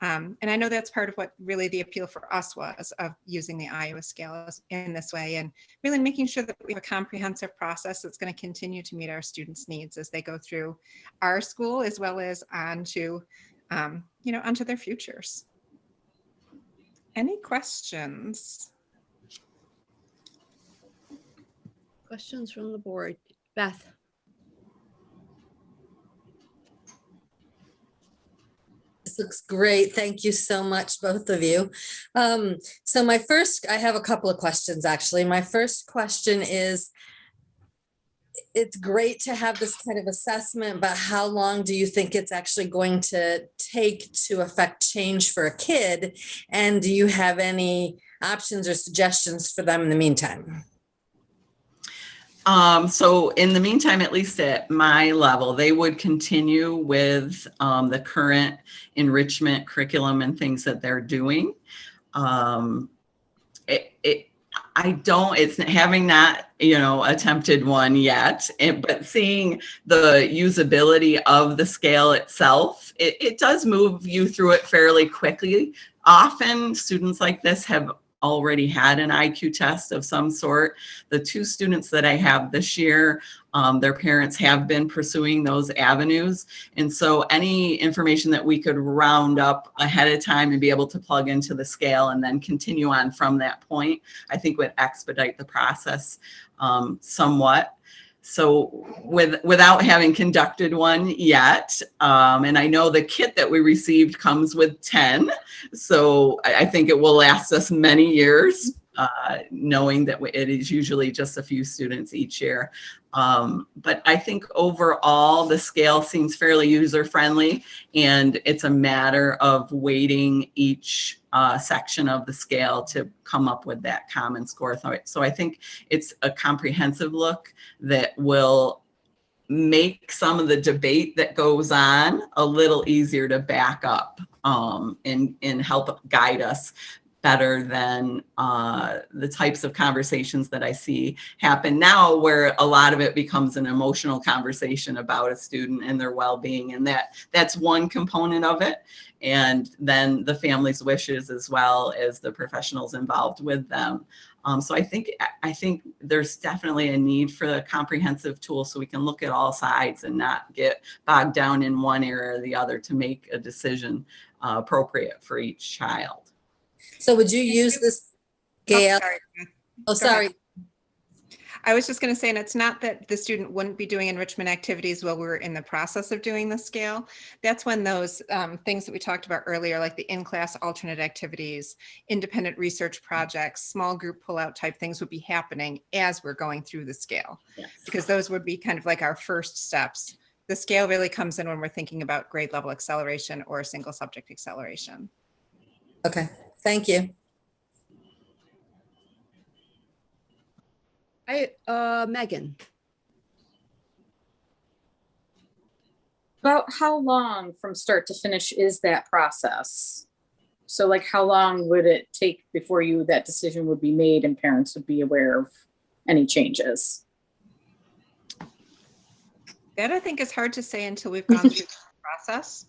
Speaker 10: And I know that's part of what really the appeal for us was of using the Iowa scale in this way, and really making sure that we have a comprehensive process that's going to continue to meet our students' needs as they go through our school, as well as onto their futures. Any questions?
Speaker 1: Questions from the board? Beth?
Speaker 12: This looks great. Thank you so much, both of you. So I have a couple of questions, actually. My first question is, it's great to have this kind of assessment, but how long do you think it's actually going to take to affect change for a kid? And do you have any options or suggestions for them in the meantime?
Speaker 11: So in the meantime, at least at my level, they would continue with the current enrichment curriculum and things that they're doing. It's having not, attempted one yet, but seeing the usability of the scale itself, it does move you through it fairly quickly. Often students like this have already had an IQ test of some sort. The 2 students that I have this year, their parents have been pursuing those avenues. And so any information that we could round up ahead of time and be able to plug into the scale and then continue on from that point, I think would expedite the process somewhat. So without having conducted one yet, and I know the kit that we received comes with 10, so I think it will last us many years, knowing that it is usually just a few students each year. But I think overall the scale seems fairly user-friendly, and it's a matter of weighting each section of the scale to come up with that common score. So I think it's a comprehensive look that will make some of the debate that goes on a little easier to back up and help guide us better than the types of conversations that I see happen now, where a lot of it becomes an emotional conversation about a student and their well-being, and that's one component of it. And then the family's wishes, as well as the professionals involved with them. So I think there's definitely a need for a comprehensive tool so we can look at all sides and not get bogged down in one area or the other to make a decision appropriate for each child.
Speaker 12: So would you use this scale? Oh, sorry.
Speaker 10: I was just going to say, and it's not that the student wouldn't be doing enrichment activities while we were in the process of doing the scale. That's when those things that we talked about earlier, like the in-class alternate activities, independent research projects, small group pullout type things would be happening as we're going through the scale. Yes. Because those would be kind of like our first steps. The scale really comes in when we're thinking about grade level acceleration or single subject acceleration.
Speaker 12: Okay, thank you.
Speaker 1: Megan.
Speaker 13: About how long from start to finish is that process? So like how long would it take before that decision would be made and parents would be aware of any changes?
Speaker 10: That I think is hard to say until we've gone through the process.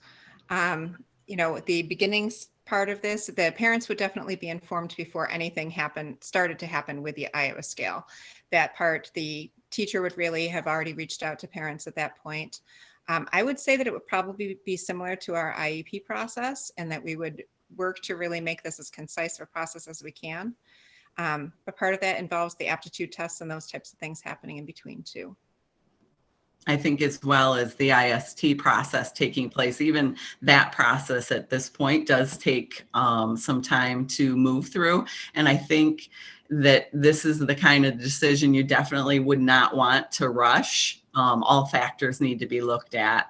Speaker 10: The beginnings part of this, the parents would definitely be informed before anything started to happen with the Iowa scale. That part, the teacher would really have already reached out to parents at that point. I would say that it would probably be similar to our IEP process, and that we would work to really make this as concise of a process as we can. But part of that involves the aptitude tests and those types of things happening in between too.
Speaker 11: I think as well as the IST process taking place, even that process at this point does take some time to move through. And I think that this is the kind of decision you definitely would not want to rush. All factors need to be looked at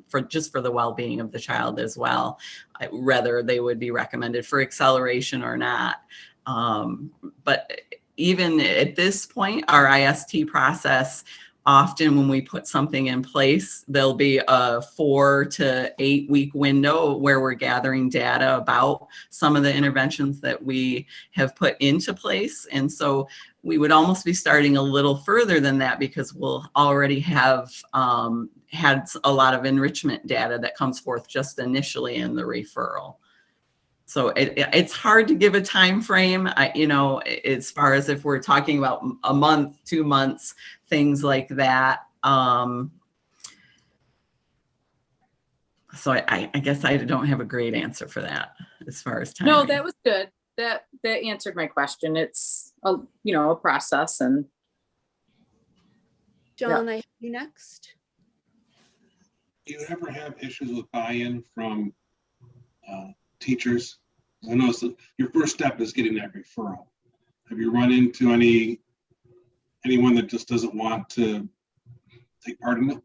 Speaker 11: for the well-being of the child as well, whether they would be recommended for acceleration or not. But even at this point, our IST process, often when we put something in place, there'll be a 4 to 8 week window where we're gathering data about some of the interventions that we have put into place. And so we would almost be starting a little further than that because we'll already have had a lot of enrichment data that comes forth just initially in the referral. So it's hard to give a time frame, as far as if we're talking about a month, 2 months, things like that. So I guess I don't have a great answer for that as far as time.
Speaker 13: No, that was good. That answered my question. It's a process. And
Speaker 1: John, I have you next.
Speaker 14: Do you ever have issues with buy-in from teachers? I know your first step is getting that referral. Have you run into anyone that just doesn't want to take part in it?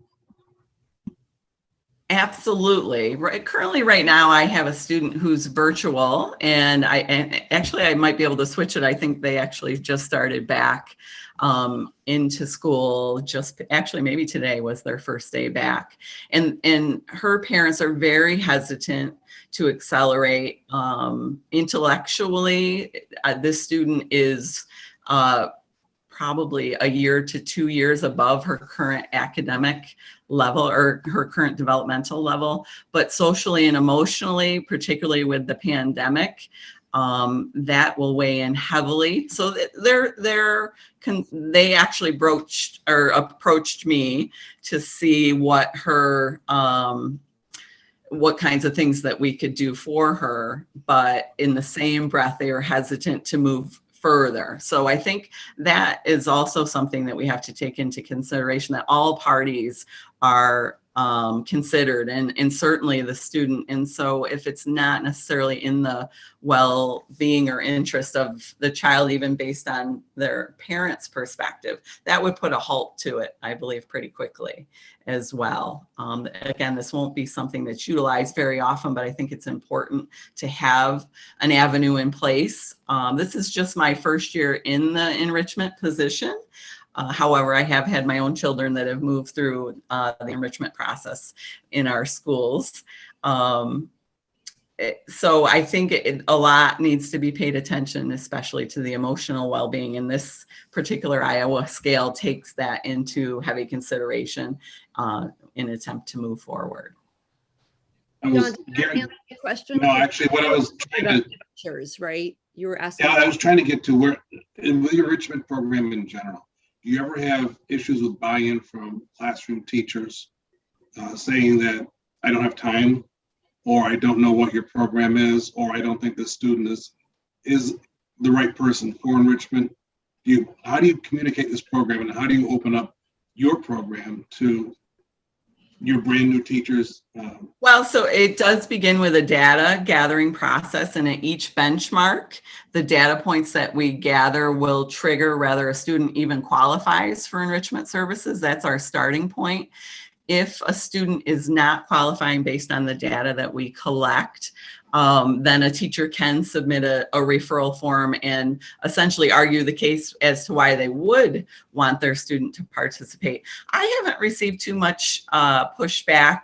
Speaker 11: Absolutely. Currently, right now, I have a student who's virtual, and actually I might be able to switch it. I think they actually just started back into school. Just actually, maybe today was their first day back, and her parents are very hesitant to accelerate intellectually. This student is probably a year to 2 years above her current academic level or her current developmental level, but socially and emotionally, particularly with the pandemic, that will weigh in heavily. So they actually approached me to see what kinds of things that we could do for her, but in the same breath, they are hesitant to move further. So I think that is also something that we have to take into consideration, that all parties are considered, and certainly the student. And so if it's not necessarily in the well-being or interest of the child, even based on their parents' perspective, that would put a halt to it, I believe, pretty quickly as well. Again, this won't be something that's utilized very often, but I think it's important to have an avenue in place. This is just my first year in the enrichment position. However, I have had my own children that have moved through the enrichment process in our schools. So I think a lot needs to be paid attention, especially to the emotional well-being. And this particular Iowa scale takes that into heavy consideration in an attempt to move forward.
Speaker 1: John, did that answer your question?
Speaker 14: No, actually, what I was trying to,
Speaker 1: right? You were asking.
Speaker 14: Yeah, I was trying to get to with the enrichment program in general. Do you ever have issues with buy-in from classroom teachers saying that I don't have time, or I don't know what your program is, or I don't think the student is the right person for enrichment? How do you communicate this program, and how do you open up your program to your brand new teachers?
Speaker 11: Well, so it does begin with a data gathering process, and at each benchmark, the data points that we gather will trigger whether a student even qualifies for enrichment services. That's our starting point. If a student is not qualifying based on the data that we collect, then a teacher can submit a referral form and essentially argue the case as to why they would want their student to participate. I haven't received too much pushback.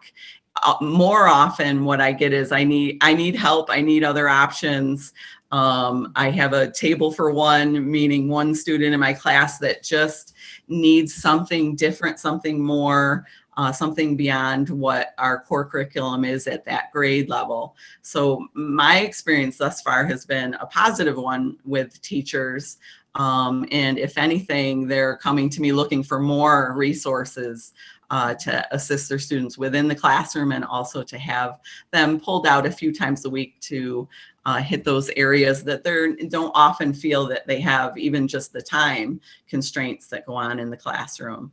Speaker 11: More often what I get is I need help, I need other options. I have a table for one, meaning one student in my class that just needs something different, something more, something beyond what our core curriculum is at that grade level. So my experience thus far has been a positive one with teachers. And if anything, they're coming to me looking for more resources to assist their students within the classroom, and also to have them pulled out a few times a week to hit those areas that they don't often feel that they have even just the time constraints that go on in the classroom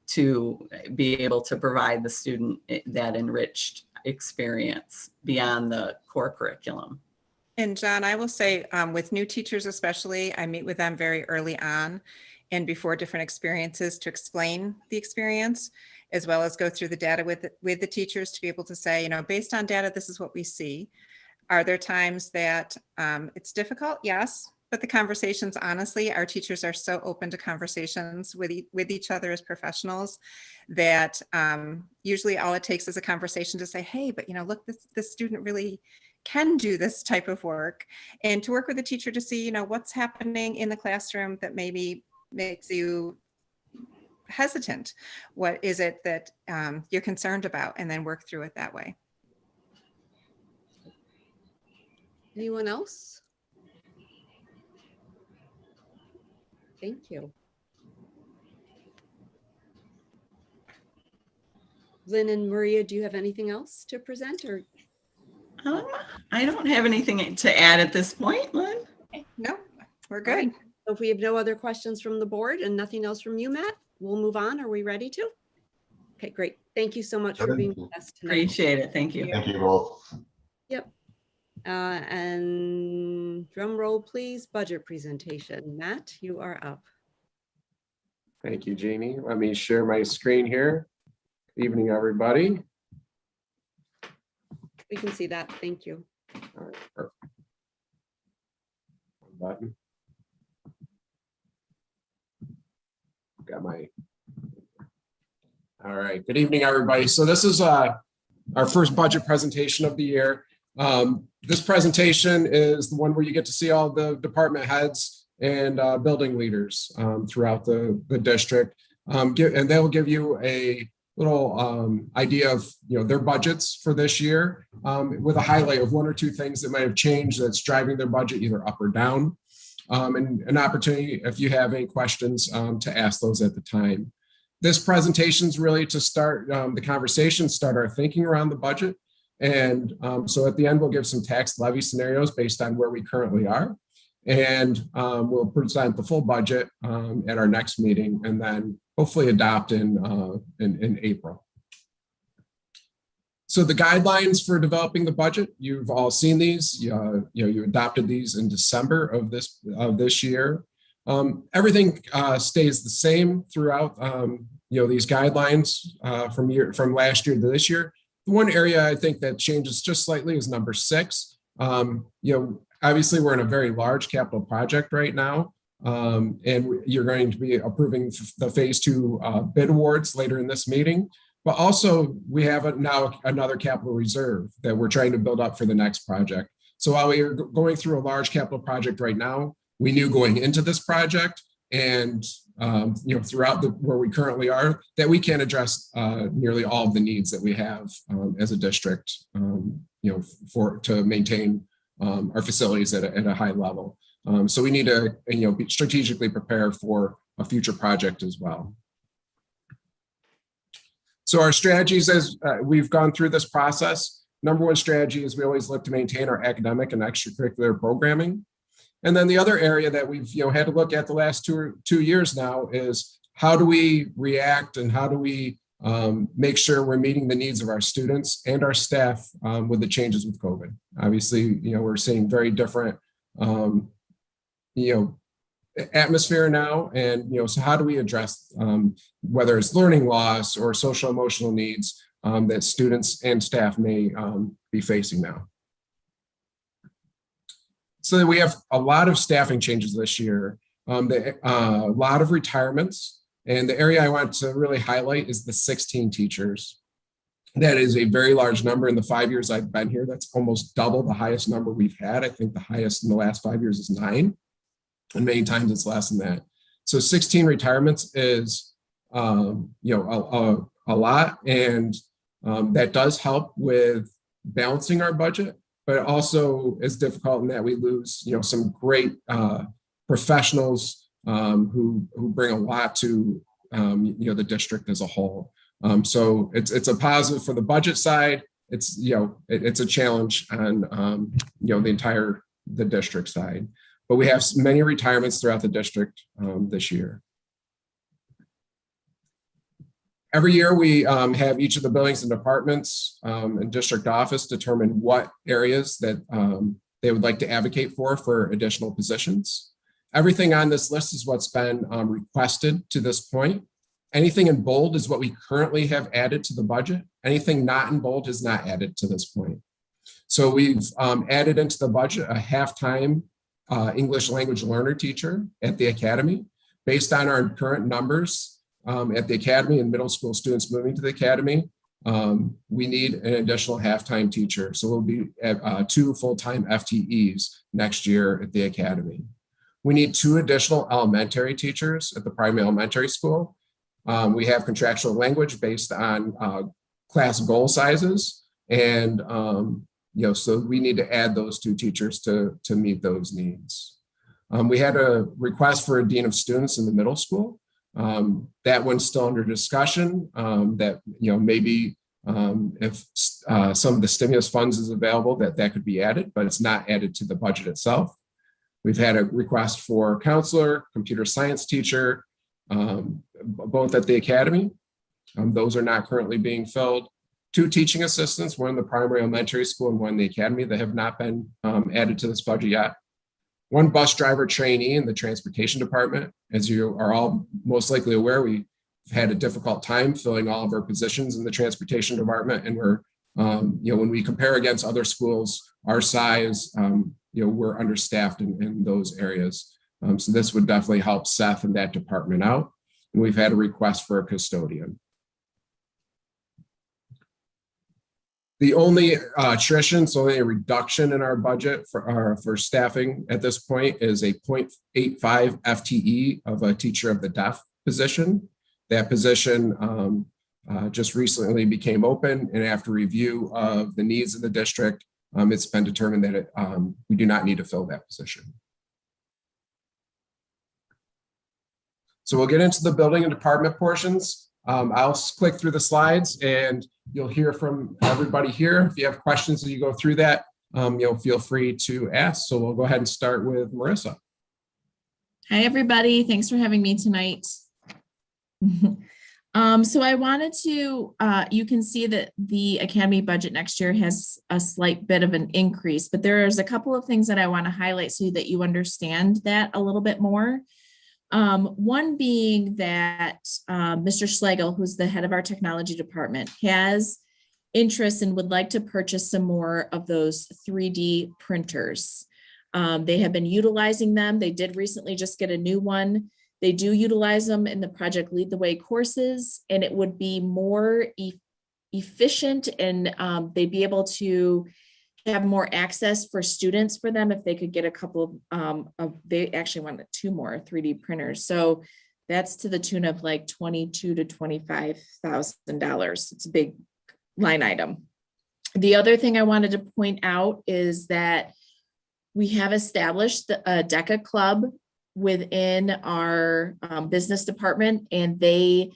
Speaker 11: to be able to provide the student that enriched experience beyond the core curriculum.
Speaker 10: And John, I will say with new teachers especially, I meet with them very early on and before different experiences to explain the experience, as well as go through the data with the teachers to be able to say, you know, based on data, this is what we see. Are there times that it's difficult? Yes. But the conversations, honestly, our teachers are so open to conversations with each other as professionals that usually all it takes is a conversation to say, hey, but you know, look, this student really can do this type of work, and to work with the teacher to see, you know, what's happening in the classroom that maybe makes you hesitant. What is it that you're concerned about, and then work through it that way.
Speaker 1: Anyone else? Thank you. Lynn and Maria, do you have anything else to present, or?
Speaker 11: I don't have anything to add at this point, Lynn.
Speaker 10: No, we're good.
Speaker 1: So if we have no other questions from the board and nothing else from you, Matt, we'll move on. Are we ready to? Okay, great. Thank you so much for being with us tonight.
Speaker 11: Appreciate it. Thank you.
Speaker 9: Thank you both.
Speaker 1: Yep. And drum roll, please. Budget presentation. Matt, you are up.
Speaker 15: Thank you, Jeannie. Let me share my screen here. Good evening, everybody.
Speaker 1: We can see that. Thank you.
Speaker 15: All right, perfect. One button. Got my. All right. Good evening, everybody. So this is our first budget presentation of the year. This presentation is the one where you get to see all the department heads and building leaders throughout the district, and they'll give you a little idea of their budgets for this year, with a highlight of one or two things that might have changed that's driving their budget either up or down, and an opportunity if you have any questions to ask those at the time. This presentation is really to start the conversation, start our thinking around the budget. And so at the end, we'll give some tax levy scenarios based on where we currently are. And we'll present the full budget at our next meeting, and then hopefully adopt in April. So the guidelines for developing the budget, you've all seen these. You adopted these in December of this year. Everything stays the same throughout. These guidelines from last year to this year. The one area I think that changes just slightly is number 6. Obviously, we're in a very large capital project right now, and you're going to be approving the phase 2 bid awards later in this meeting. But also, we have now another capital reserve that we're trying to build up for the next project. So while we are going through a large capital project right now, we knew going into this project and throughout where we currently are, that we can address nearly all of the needs that we have as a district, to maintain our facilities at a high level. So we need to, strategically prepare for a future project as well. So our strategies, as we've gone through this process, number one strategy is we always look to maintain our academic and extracurricular programming. And then the other area that we've had to look at the last two years now is how do we react and how do we make sure we're meeting the needs of our students and our staff with the changes with COVID. Obviously, we're seeing very different, atmosphere now, and so how do we address whether it's learning loss or social emotional needs that students and staff may be facing now. So we have a lot of staffing changes this year, a lot of retirements, and the area I want to really highlight is the 16 teachers. That is a very large number in the 5 years I've been here. That's almost double the highest number we've had. I think the highest in the last 5 years is 9, and many times it's less than that. So 16 retirements is a lot, and that does help with balancing our budget. But it also is difficult in that we lose, some great professionals who bring a lot to, the district as a whole. So it's a positive for the budget side. It's it's a challenge on the district side. But we have many retirements throughout the district this year. Every year we have each of the buildings and departments and district office determine what areas that they would like to advocate for additional positions. Everything on this list is what's been requested to this point. Anything in bold is what we currently have added to the budget. Anything not in bold is not added to this point. So we've added into the budget a half-time English language learner teacher at the academy. Based on our current numbers at the academy and middle school students moving to the academy, we need an additional half-time teacher. So we'll be at 2 full-time FTEs next year at the academy. We need 2 additional elementary teachers at the primary elementary school. We have contractual language based on class goal sizes, and so we need to add those 2 teachers to meet those needs. We had a request for a dean of students in the middle school. That one's still under discussion. That maybe if some of the stimulus funds is available, that could be added, but it's not added to the budget itself. We've had a request for counselor, computer science teacher, both at the academy. Those are not currently being filled. 2 teaching assistants, one in the primary elementary school and one in the academy, that have not been added to this budget yet. 1 bus driver trainee in the transportation department. As you are all most likely aware, we've had a difficult time filling all of our positions in the transportation department, and we're when we compare against other schools our size, we're understaffed in those areas. So this would definitely help Seth and that department out. And we've had a request for a custodian. The only attrition, so only a reduction in our budget for staffing at this point is a 0.85 FTE of a teacher of the deaf position. That position just recently became open, and after review of the needs of the district, it's been determined that we do not need to fill that position. So we'll get into the building and department portions. I'll click through the slides and you'll hear from everybody here. If you have questions as you go through that, feel free to ask. So we'll go ahead and start with Marissa.
Speaker 16: Hi, everybody. Thanks for having me tonight. So I wanted to, you can see that the academy budget next year has a slight bit of an increase, but there's a couple of things that I want to highlight so that you understand that a little bit more. One being that Mr. Schlegel, who's the head of our technology department, has interest and would like to purchase some more of those 3D printers. They have been utilizing them. They did recently just get a new one. They do utilize them in the Project Lead the Way courses, and it would be more efficient, and they'd be able to have more access for students for them if they could get a couple of they actually wanted 2 more 3D printers. So that's to the tune of like $22,000 to $25,000. It's a big line item. The other thing I wanted to point out is that we have established a Deca Club within our business department, and they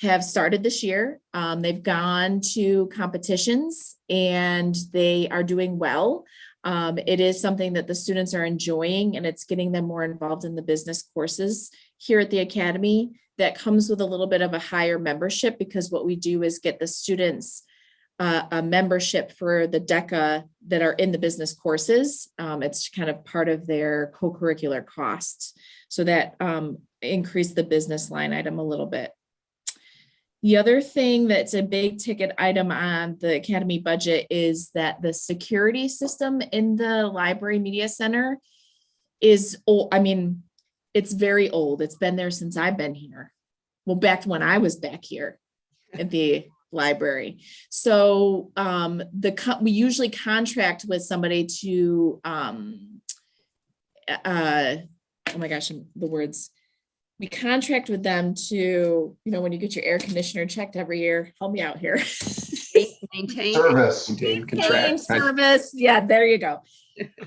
Speaker 16: have started this year. They've gone to competitions and they are doing well. It is something that the students are enjoying, and it's getting them more involved in the business courses here at the academy. That comes with a little bit of a higher membership, because what we do is get the students a membership for the Deca that are in the business courses. It's kind of part of their co-curricular costs. So that increased the business line item a little bit. The other thing that's a big ticket item on the academy budget is that the security system in the library media center is old. I mean, it's very old. It's been there since I've been here. Well, back when I was back here at the library. So we usually contract with somebody to, oh my gosh, the words. We contract with them to, when you get your air conditioner checked every year, help me out here.
Speaker 1: Maintain
Speaker 16: service. Yeah, there you go.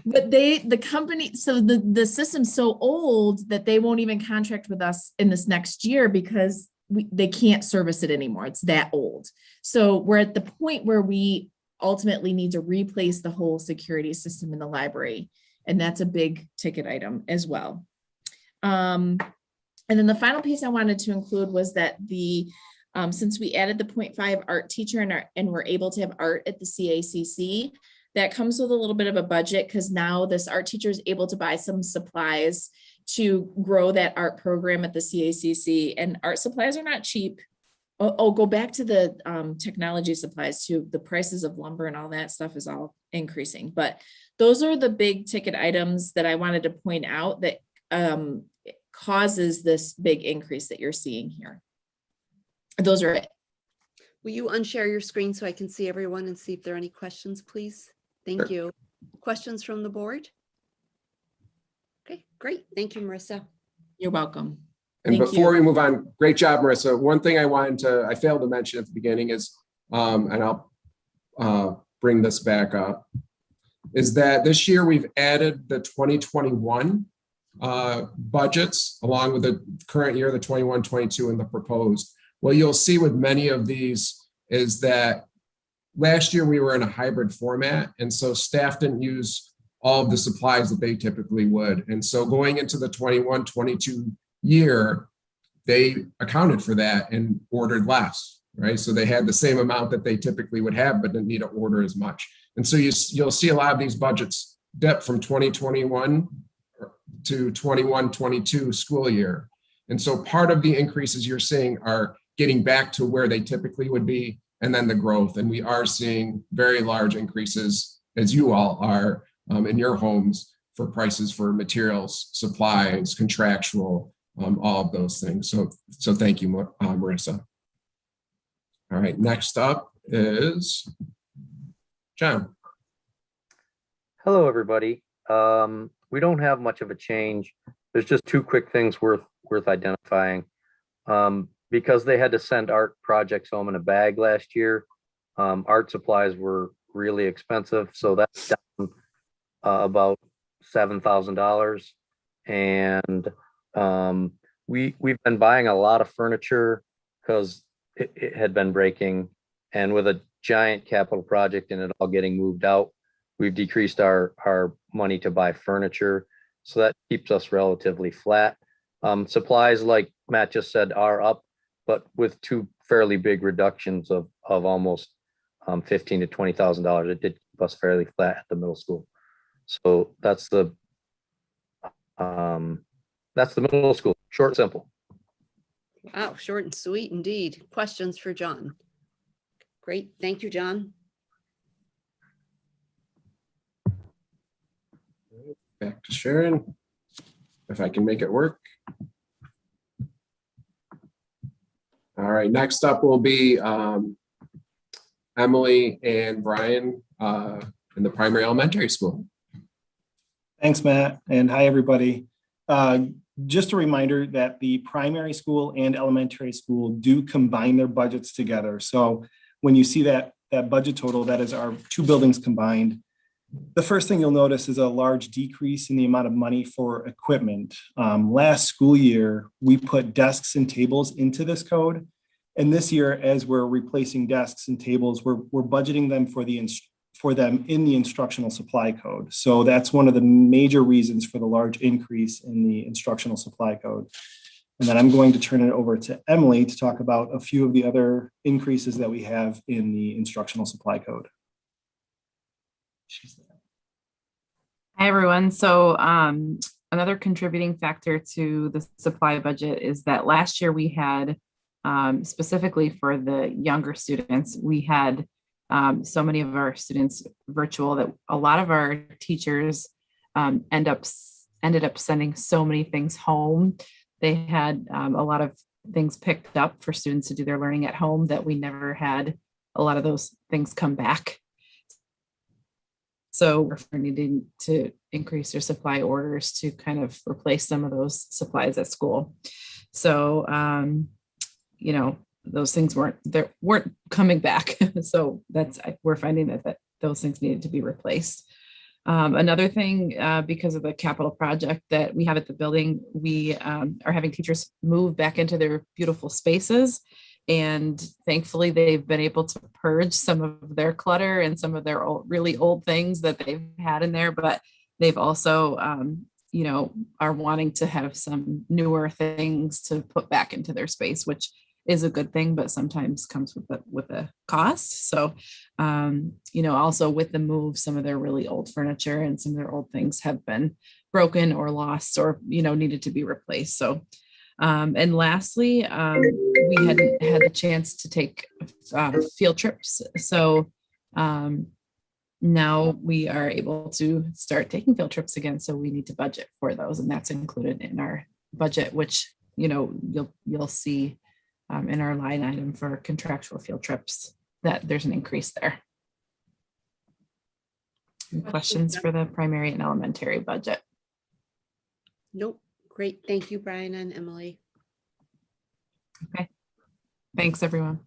Speaker 16: But the company, so the system's so old that they won't even contract with us in this next year because they can't service it anymore. It's that old. So we're at the point where we ultimately need to replace the whole security system in the library. And that's a big ticket item as well. And then the final piece I wanted to include was that the Since we added the 0.5 art teacher and we're able to have art at the CACC, that comes with a little bit of a budget because now this art teacher is able to buy some supplies to grow that art program at the CACC, and art supplies are not cheap. Go back to the technology supplies too. The prices of lumber and all that stuff is all increasing, but those are the big ticket items that I wanted to point out that causes this big increase that you're seeing here. Those are it.
Speaker 1: Will you unshare your screen so I can see everyone and see if there are any questions, please? Thank you. Questions from the board? Okay, great. Thank you, Marissa.
Speaker 16: You're welcome.
Speaker 15: And
Speaker 16: Thank
Speaker 15: before
Speaker 16: you.
Speaker 15: we move on, great job, Marissa. One thing I failed to mention at the beginning is, and I'll bring this back up, is that this year we've added the 2021 budgets along with the current year, the 21-22 and the proposed. What you'll see with many of these is that last year we were in a hybrid format, and so staff didn't use all of the supplies that they typically would. And so going into the 21-22 year, they accounted for that and ordered less, right? So they had the same amount that they typically would have, but didn't need to order as much. And so you'll see a lot of these budgets dip from 2021 to 21-22 school year. And so part of the increases you're seeing are getting back to where they typically would be, and then the growth. And we are seeing very large increases, as you all are in your homes, for prices for materials, supplies, contractual, all of those things. So thank you, Marissa. All right, next up is John.
Speaker 17: Hello, everybody. We don't have much of a change. There's just two quick things worth identifying. Because they had to send art projects home in a bag last year, art supplies were really expensive. So that's down about $7,000. And we've been buying a lot of furniture because it had been breaking. And with a giant capital project and it all getting moved out, we've decreased our money to buy furniture. So that keeps us relatively flat. Supplies, like Matt just said, are up, but with two fairly big reductions of almost $15,000 to $20,000, it did keep us fairly flat at the middle school. So that's the middle school, short and simple.
Speaker 1: Wow, short and sweet indeed. Questions for John? Great, thank you, John.
Speaker 15: Back to Sharon, if I can make it work. All right, next up will be Emily and Brian in the primary elementary school.
Speaker 18: Thanks, Matt, and hi, everybody. Just a reminder that the primary school and elementary school do combine their budgets together. So when you see that budget total, that is our two buildings combined. The first thing you'll notice is a large decrease in the amount of money for equipment. Last school year, we put desks and tables into this code. And this year, as we're replacing desks and tables, we're budgeting them for them in the instructional supply code. So that's one of the major reasons for the large increase in the instructional supply code. And then I'm going to turn it over to Emily to talk about a few of the other increases that we have in the instructional supply code.
Speaker 19: Hi, everyone. So another contributing factor to the supply budget is that last year we had, specifically for the younger students, we had so many of our students virtual that a lot of our teachers ended up sending so many things home. They had a lot of things picked up for students to do their learning at home that we never had a lot of those things come back. So we're needing to increase their supply orders to kind of replace some of those supplies at school. So, those things weren't coming back. So we're finding that those things needed to be replaced. Another thing, because of the capital project that we have at the building, we are having teachers move back into their beautiful spaces. And thankfully, they've been able to purge some of their clutter and some of their really old things that they've had in there. But they've also, are wanting to have some newer things to put back into their space, which is a good thing, but sometimes comes with a cost. So, also with the move, some of their really old furniture and some of their old things have been broken or lost or, needed to be replaced. So, and lastly, we hadn't had the chance to take field trips. So now we are able to start taking field trips again. So we need to budget for those, and that's included in our budget, which, you'll see in our line item for contractual field trips that there's an increase there. Any questions for the primary and elementary budget?
Speaker 1: Nope. Great. Thank you, Brian and Emily.
Speaker 19: Okay. Thanks, everyone.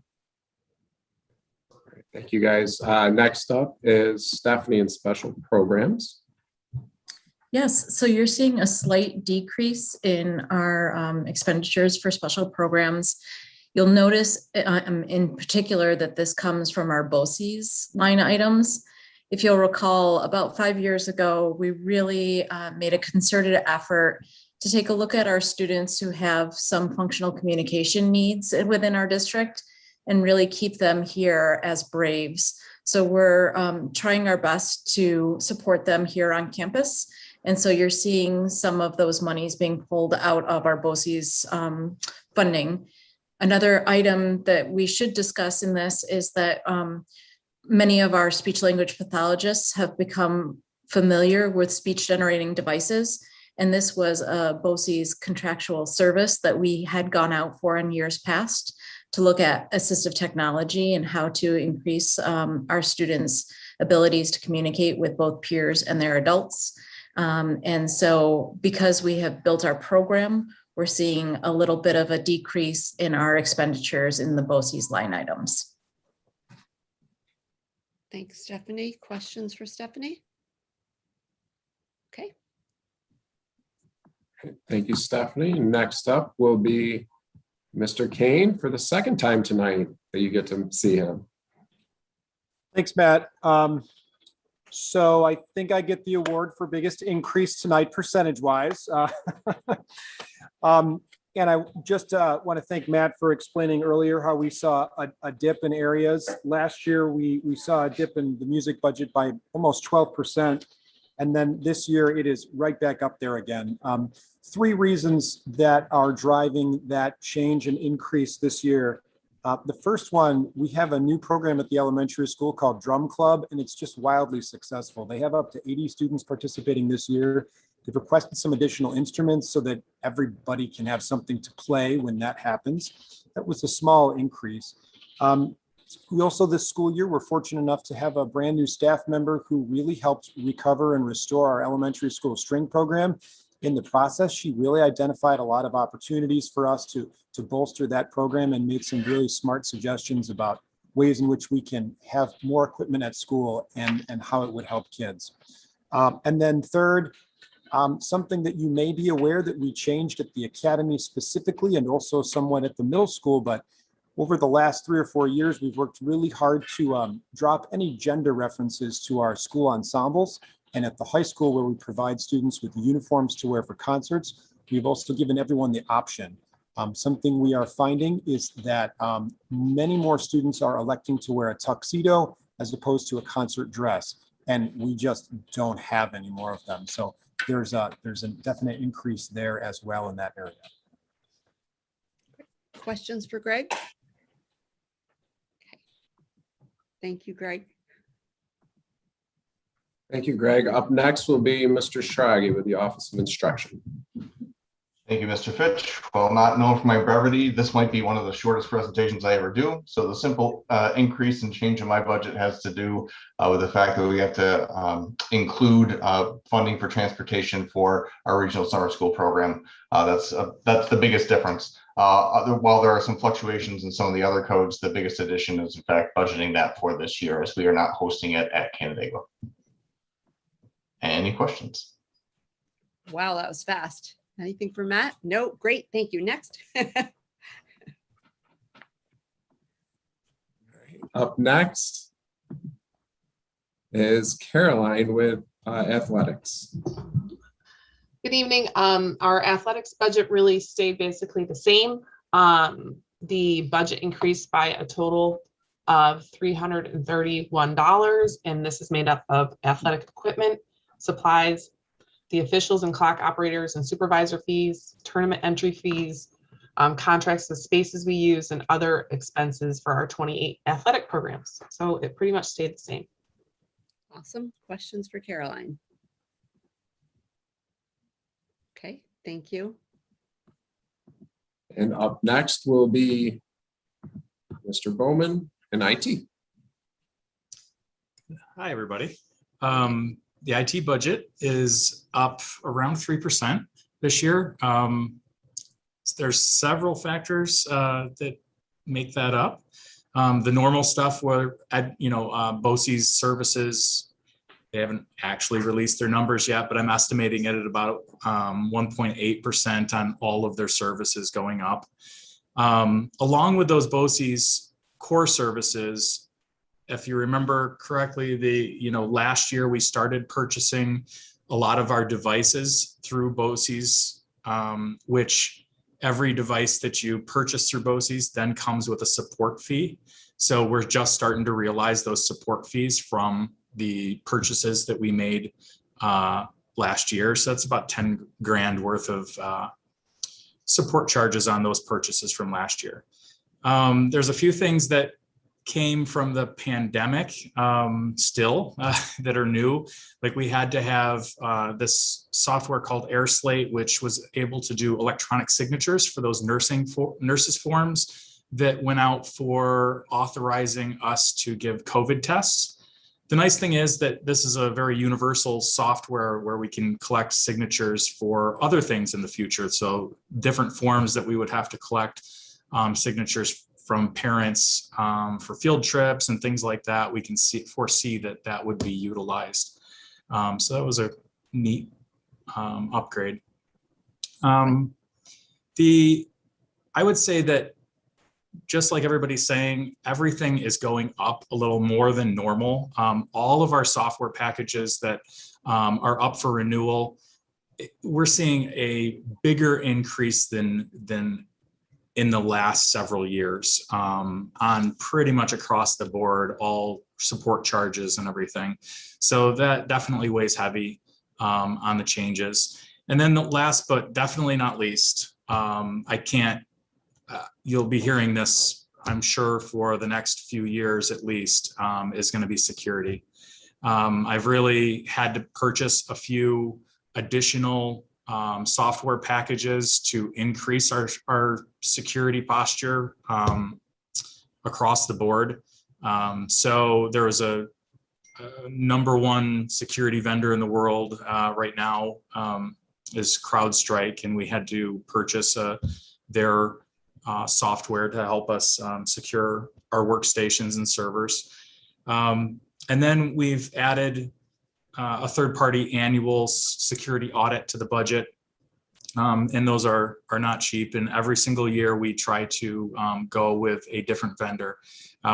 Speaker 15: Thank you, guys. Next up is Stephanie in special programs.
Speaker 16: Yes, so you're seeing a slight decrease in our expenditures for special programs. You'll notice in particular that this comes from our BOCES line items. If you'll recall, about 5 years ago, we really made a concerted effort to take a look at our students who have some functional communication needs within our district and really keep them here as Braves. So we're trying our best to support them here on campus. And so you're seeing some of those monies being pulled out of our BOCES funding. Another item that we should discuss in this is that many of our speech language pathologists have become familiar with speech generating devices. And this was a BOCES contractual service that we had gone out for in years past to look at assistive technology and how to increase our students' abilities to communicate with both peers and their adults. And so because we have built our program, we're seeing a little bit of a decrease in our expenditures in the BOCES line items.
Speaker 1: Thanks, Stephanie. Questions for Stephanie? Okay.
Speaker 15: Thank you, Stephanie. Next up will be Mr. Kane for the second time tonight that you get to see him.
Speaker 7: Thanks, Matt. So I think I get the award for biggest increase tonight, percentage-wise. And I just want to thank Matt for explaining earlier how we saw a dip in areas. Last year, we saw a dip in the music budget by almost 12%. And then this year, it is right back up there again. 3 reasons that are driving that change and increase this year. The first one, we have a new program at the elementary school called Drum Club, and it's just wildly successful. They have up to 80 students participating this year. They've requested some additional instruments so that everybody can have something to play when that happens. That was a small increase. We also, this school year, we're fortunate enough to have a brand new staff member who really helped recover and restore our elementary school string program. In the process, she really identified a lot of opportunities for us to bolster that program and made some really smart suggestions about ways in which we can have more equipment at school and how it would help kids. And then third, something that you may be aware that we changed at the academy specifically and also somewhat at the middle school, but over the last 3 or 4 years, we've worked really hard to drop any gender references to our school ensembles. And at the high school, where we provide students with uniforms to wear for concerts, we've also given everyone the option. Something we are finding is that many more students are electing to wear a tuxedo as opposed to a concert dress. And we just don't have any more of them. So there's a definite increase there as well in that area.
Speaker 1: Questions for Greg? Okay. Thank you, Greg.
Speaker 15: Thank you, Greg. Up next will be Mr. Schrage with the Office of Instruction.
Speaker 9: Thank you, Mr. Fitch. Well, not known for my brevity, this might be one of the shortest presentations I ever do. So the simple increase and change in my budget has to do with the fact that we have to include funding for transportation for our regional summer school program. That's the biggest difference. While there are some fluctuations in some of the other codes, the biggest addition is in fact budgeting that for this year, as we are not hosting it at Canandaigua. Any questions?
Speaker 1: Wow, that was fast. Anything for Matt? No, great. Thank you. Next.
Speaker 15: Up next is Caroline with athletics.
Speaker 20: Good evening. Our athletics budget really stayed basically the same. the budget increased by a total of $331, and this is made up of athletic equipment, supplies, the officials and clock operators and supervisor fees, tournament entry fees, contracts, the spaces we use, and other expenses for our 28 athletic programs. So it pretty much stayed the same.
Speaker 1: Awesome. Questions for Caroline? Okay, thank you.
Speaker 15: And up next will be Mr. Bowman in IT.
Speaker 21: Hi, everybody. The IT budget is up around 3% this year. There's several factors that make that up. The normal stuff where, BOCES services, they haven't actually released their numbers yet, but I'm estimating it at about 1.8% on all of their services going up. Along with those BOCES core services, if you remember correctly, last year we started purchasing a lot of our devices through BOCES, which every device that you purchase through BOCES then comes with a support fee. So we're just starting to realize those support fees from the purchases that we made last year. So that's about 10 grand worth of support charges on those purchases from last year. There's a few things that came from the pandemic that are new. Like we had to have this software called AirSlate, which was able to do electronic signatures for those nurses forms that went out for authorizing us to give COVID tests. The nice thing is that this is a very universal software where we can collect signatures for other things in the future. So different forms that we would have to collect signatures from parents for field trips and things like that, we can foresee that would be utilized. So that was a neat upgrade. I would say that just like everybody's saying, everything is going up a little more than normal. All of our software packages that are up for renewal, we're seeing a bigger increase than in the last several years on pretty much across the board, all support charges and everything. So that definitely weighs heavy on the changes. And then the last, but definitely not least, you'll be hearing this, I'm sure, for the next few years at least, is going to be security. I've really had to purchase a few additional software packages to increase our security posture across the board. So there was a number one security vendor in the world right now is CrowdStrike, and we had to purchase their software to help us secure our workstations and servers. And then we've added a third-party annual security audit to the budget. And those are not cheap. And every single year we try to go with a different vendor.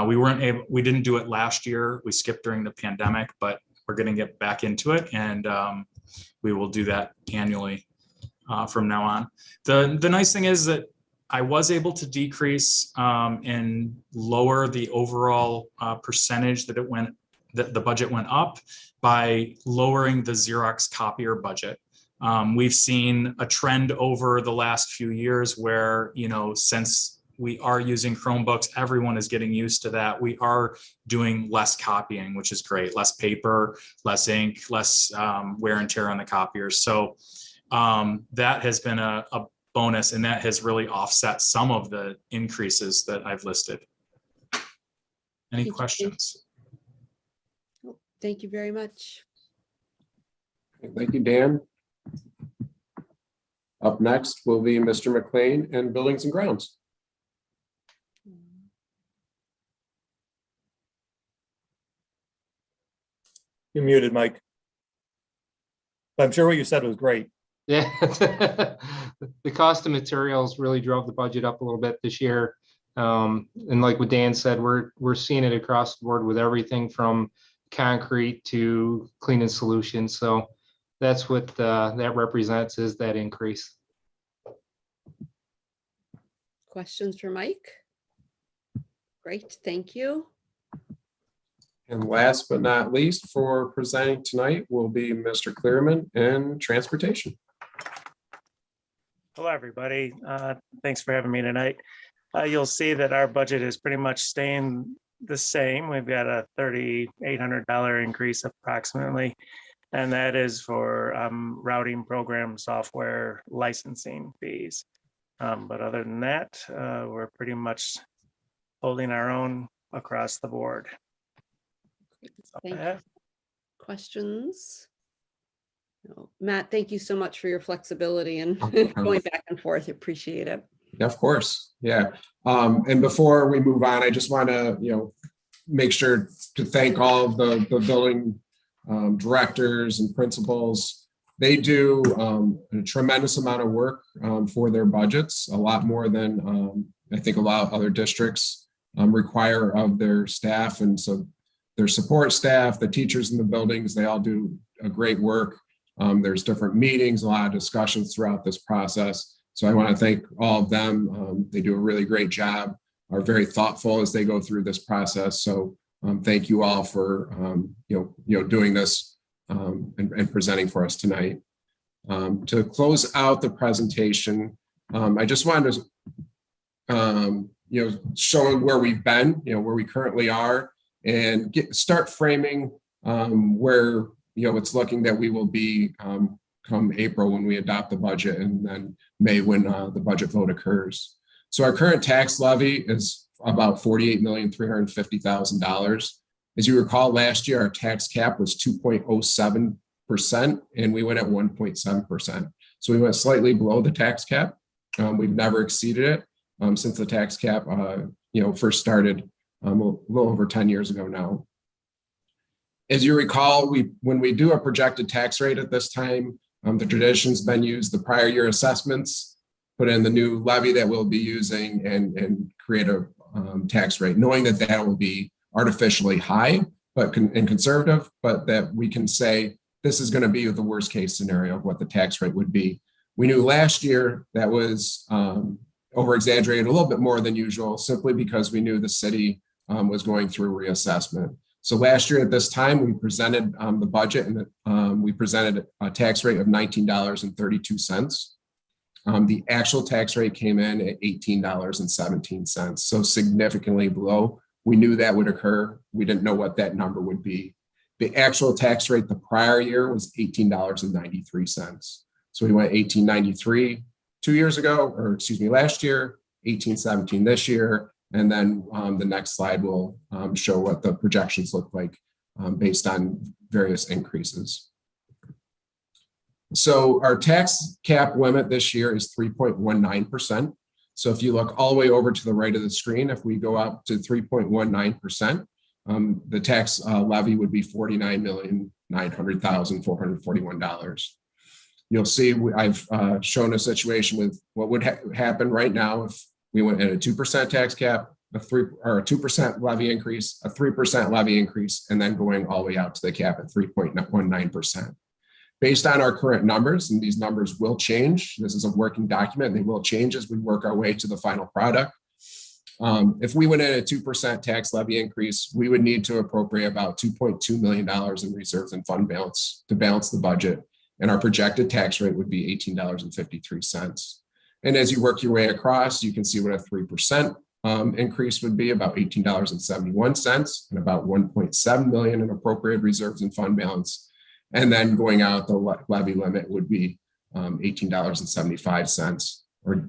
Speaker 21: We didn't do it last year. We skipped during the pandemic, but we're going to get back into it. And we will do that annually from now on. The nice thing is that I was able to decrease and lower the overall percentage that the budget went up by lowering the Xerox copier budget. We've seen a trend over the last few years where, since we are using Chromebooks, everyone is getting used to that. We are doing less copying, which is great. Less paper, less ink, less wear and tear on the copiers. So that has been a bonus, and that has really offset some of the increases that I've listed. Any questions?
Speaker 1: Thank you very much.
Speaker 15: Thank you, Dan. Up next will be Mr. McLean in Buildings and Grounds.
Speaker 2: You're muted, Mike. I'm sure what you said was great.
Speaker 22: Yeah, the cost of materials really drove the budget up a little bit this year. And like what Dan said, we're seeing it across the board with everything from concrete to cleaning solutions. So that's what that represents, is that increase.
Speaker 1: Questions for Mike? Great, thank you.
Speaker 15: And last but not least, for presenting tonight will be Mr. Claremont and Transportation.
Speaker 3: Hello, everybody. Thanks for having me tonight. You'll see that our budget is pretty much staying the same. We've got a $3,800 increase approximately, and that is for routing program software licensing fees. But other than that, we're pretty much holding our own across the board.
Speaker 1: Thank you. Questions? No. Matt, thank you so much for your flexibility and going back and forth. Appreciate it.
Speaker 15: Of course, yeah. And before we move on, I just want to, make sure to thank all of the building directors and principals. They do a tremendous amount of work for their budgets, a lot more than I think a lot of other districts require of their staff. And so their support staff, the teachers in the buildings, they all do a great work. There's different meetings, a lot of discussions throughout this process. So I want to thank all of them. They do a really great job, are very thoughtful as they go through this process. So thank you all for doing this and presenting for us tonight. To close out the presentation, I just wanted to showing where we've been, where we currently are, and start framing where it's looking that we will be come April when we adopt the budget, and then May when the budget vote occurs. So our current tax levy is about $48,350,000. As you recall, last year our tax cap was 2.07%, and we went at 1.7%. So we went slightly below the tax cap. We've never exceeded it since the tax cap first started a little over 10 years ago now. As you recall, when we do a projected tax rate at this time, the tradition's been used the prior year assessments, put in the new levy that we'll be using, and create a tax rate, knowing that that will be artificially high and conservative, but that we can say this is going to be the worst case scenario of what the tax rate would be. We knew last year that was over exaggerated a little bit more than usual, simply because we knew the city was going through reassessment. So last year at this time, we presented the budget, and we presented a tax rate of $19.32. The actual tax rate came in at $18.17, so significantly below. We knew that would occur. We didn't know what that number would be. The actual tax rate the prior year was $18.93. So we went $18.93 last year, $18.17 this year. And then the next slide will show what the projections look like based on various increases. So our tax cap limit this year is 3.19%. So if you look all the way over to the right of the screen, if we go up to 3.19%, the tax levy would be $49,900,441. You'll see I've shown a situation with what would happen right now if we went at a 2% tax cap, a 2% levy increase, a 3% levy increase, and then going all the way out to the cap at 3.19%. Based on our current numbers, and these numbers will change, this is a working document, they will change as we work our way to the final product. If we went at a 2% tax levy increase, we would need to appropriate about $2.2 million in reserves and fund balance to balance the budget, and our projected tax rate would be $18.53. And as you work your way across, you can see what a 3% increase would be, about $18.71, and about $1.7 million in appropriated reserves and fund balance. And then going out, the levy limit would be $18.75, or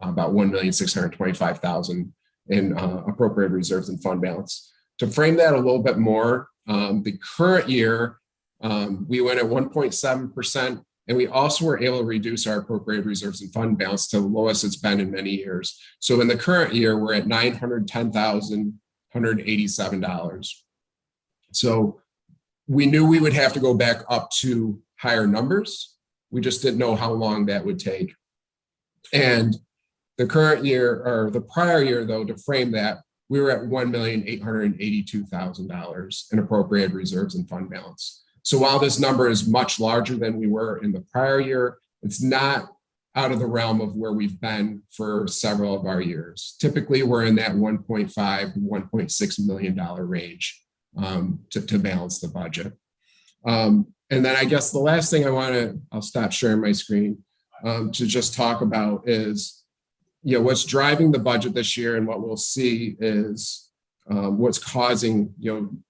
Speaker 15: about $1,625,000 in appropriated reserves and fund balance. To frame that a little bit more, the current year, we went at 1.7%. And we also were able to reduce our appropriated reserves and fund balance to the lowest it's been in many years. So in the current year, we're at $910,187. So we knew we would have to go back up to higher numbers. We just didn't know how long that would take. And the current year, or the prior year, though, to frame that, we were at $1,882,000 in appropriated reserves and fund balance. So while this number is much larger than we were in the prior year, it's not out of the realm of where we've been for several of our years. Typically, we're in that $1.5 to $1.6 million range to balance the budget. And then I guess the last thing I'll stop sharing my screen to just talk about is, what's driving the budget this year, and what we'll see is what's causing,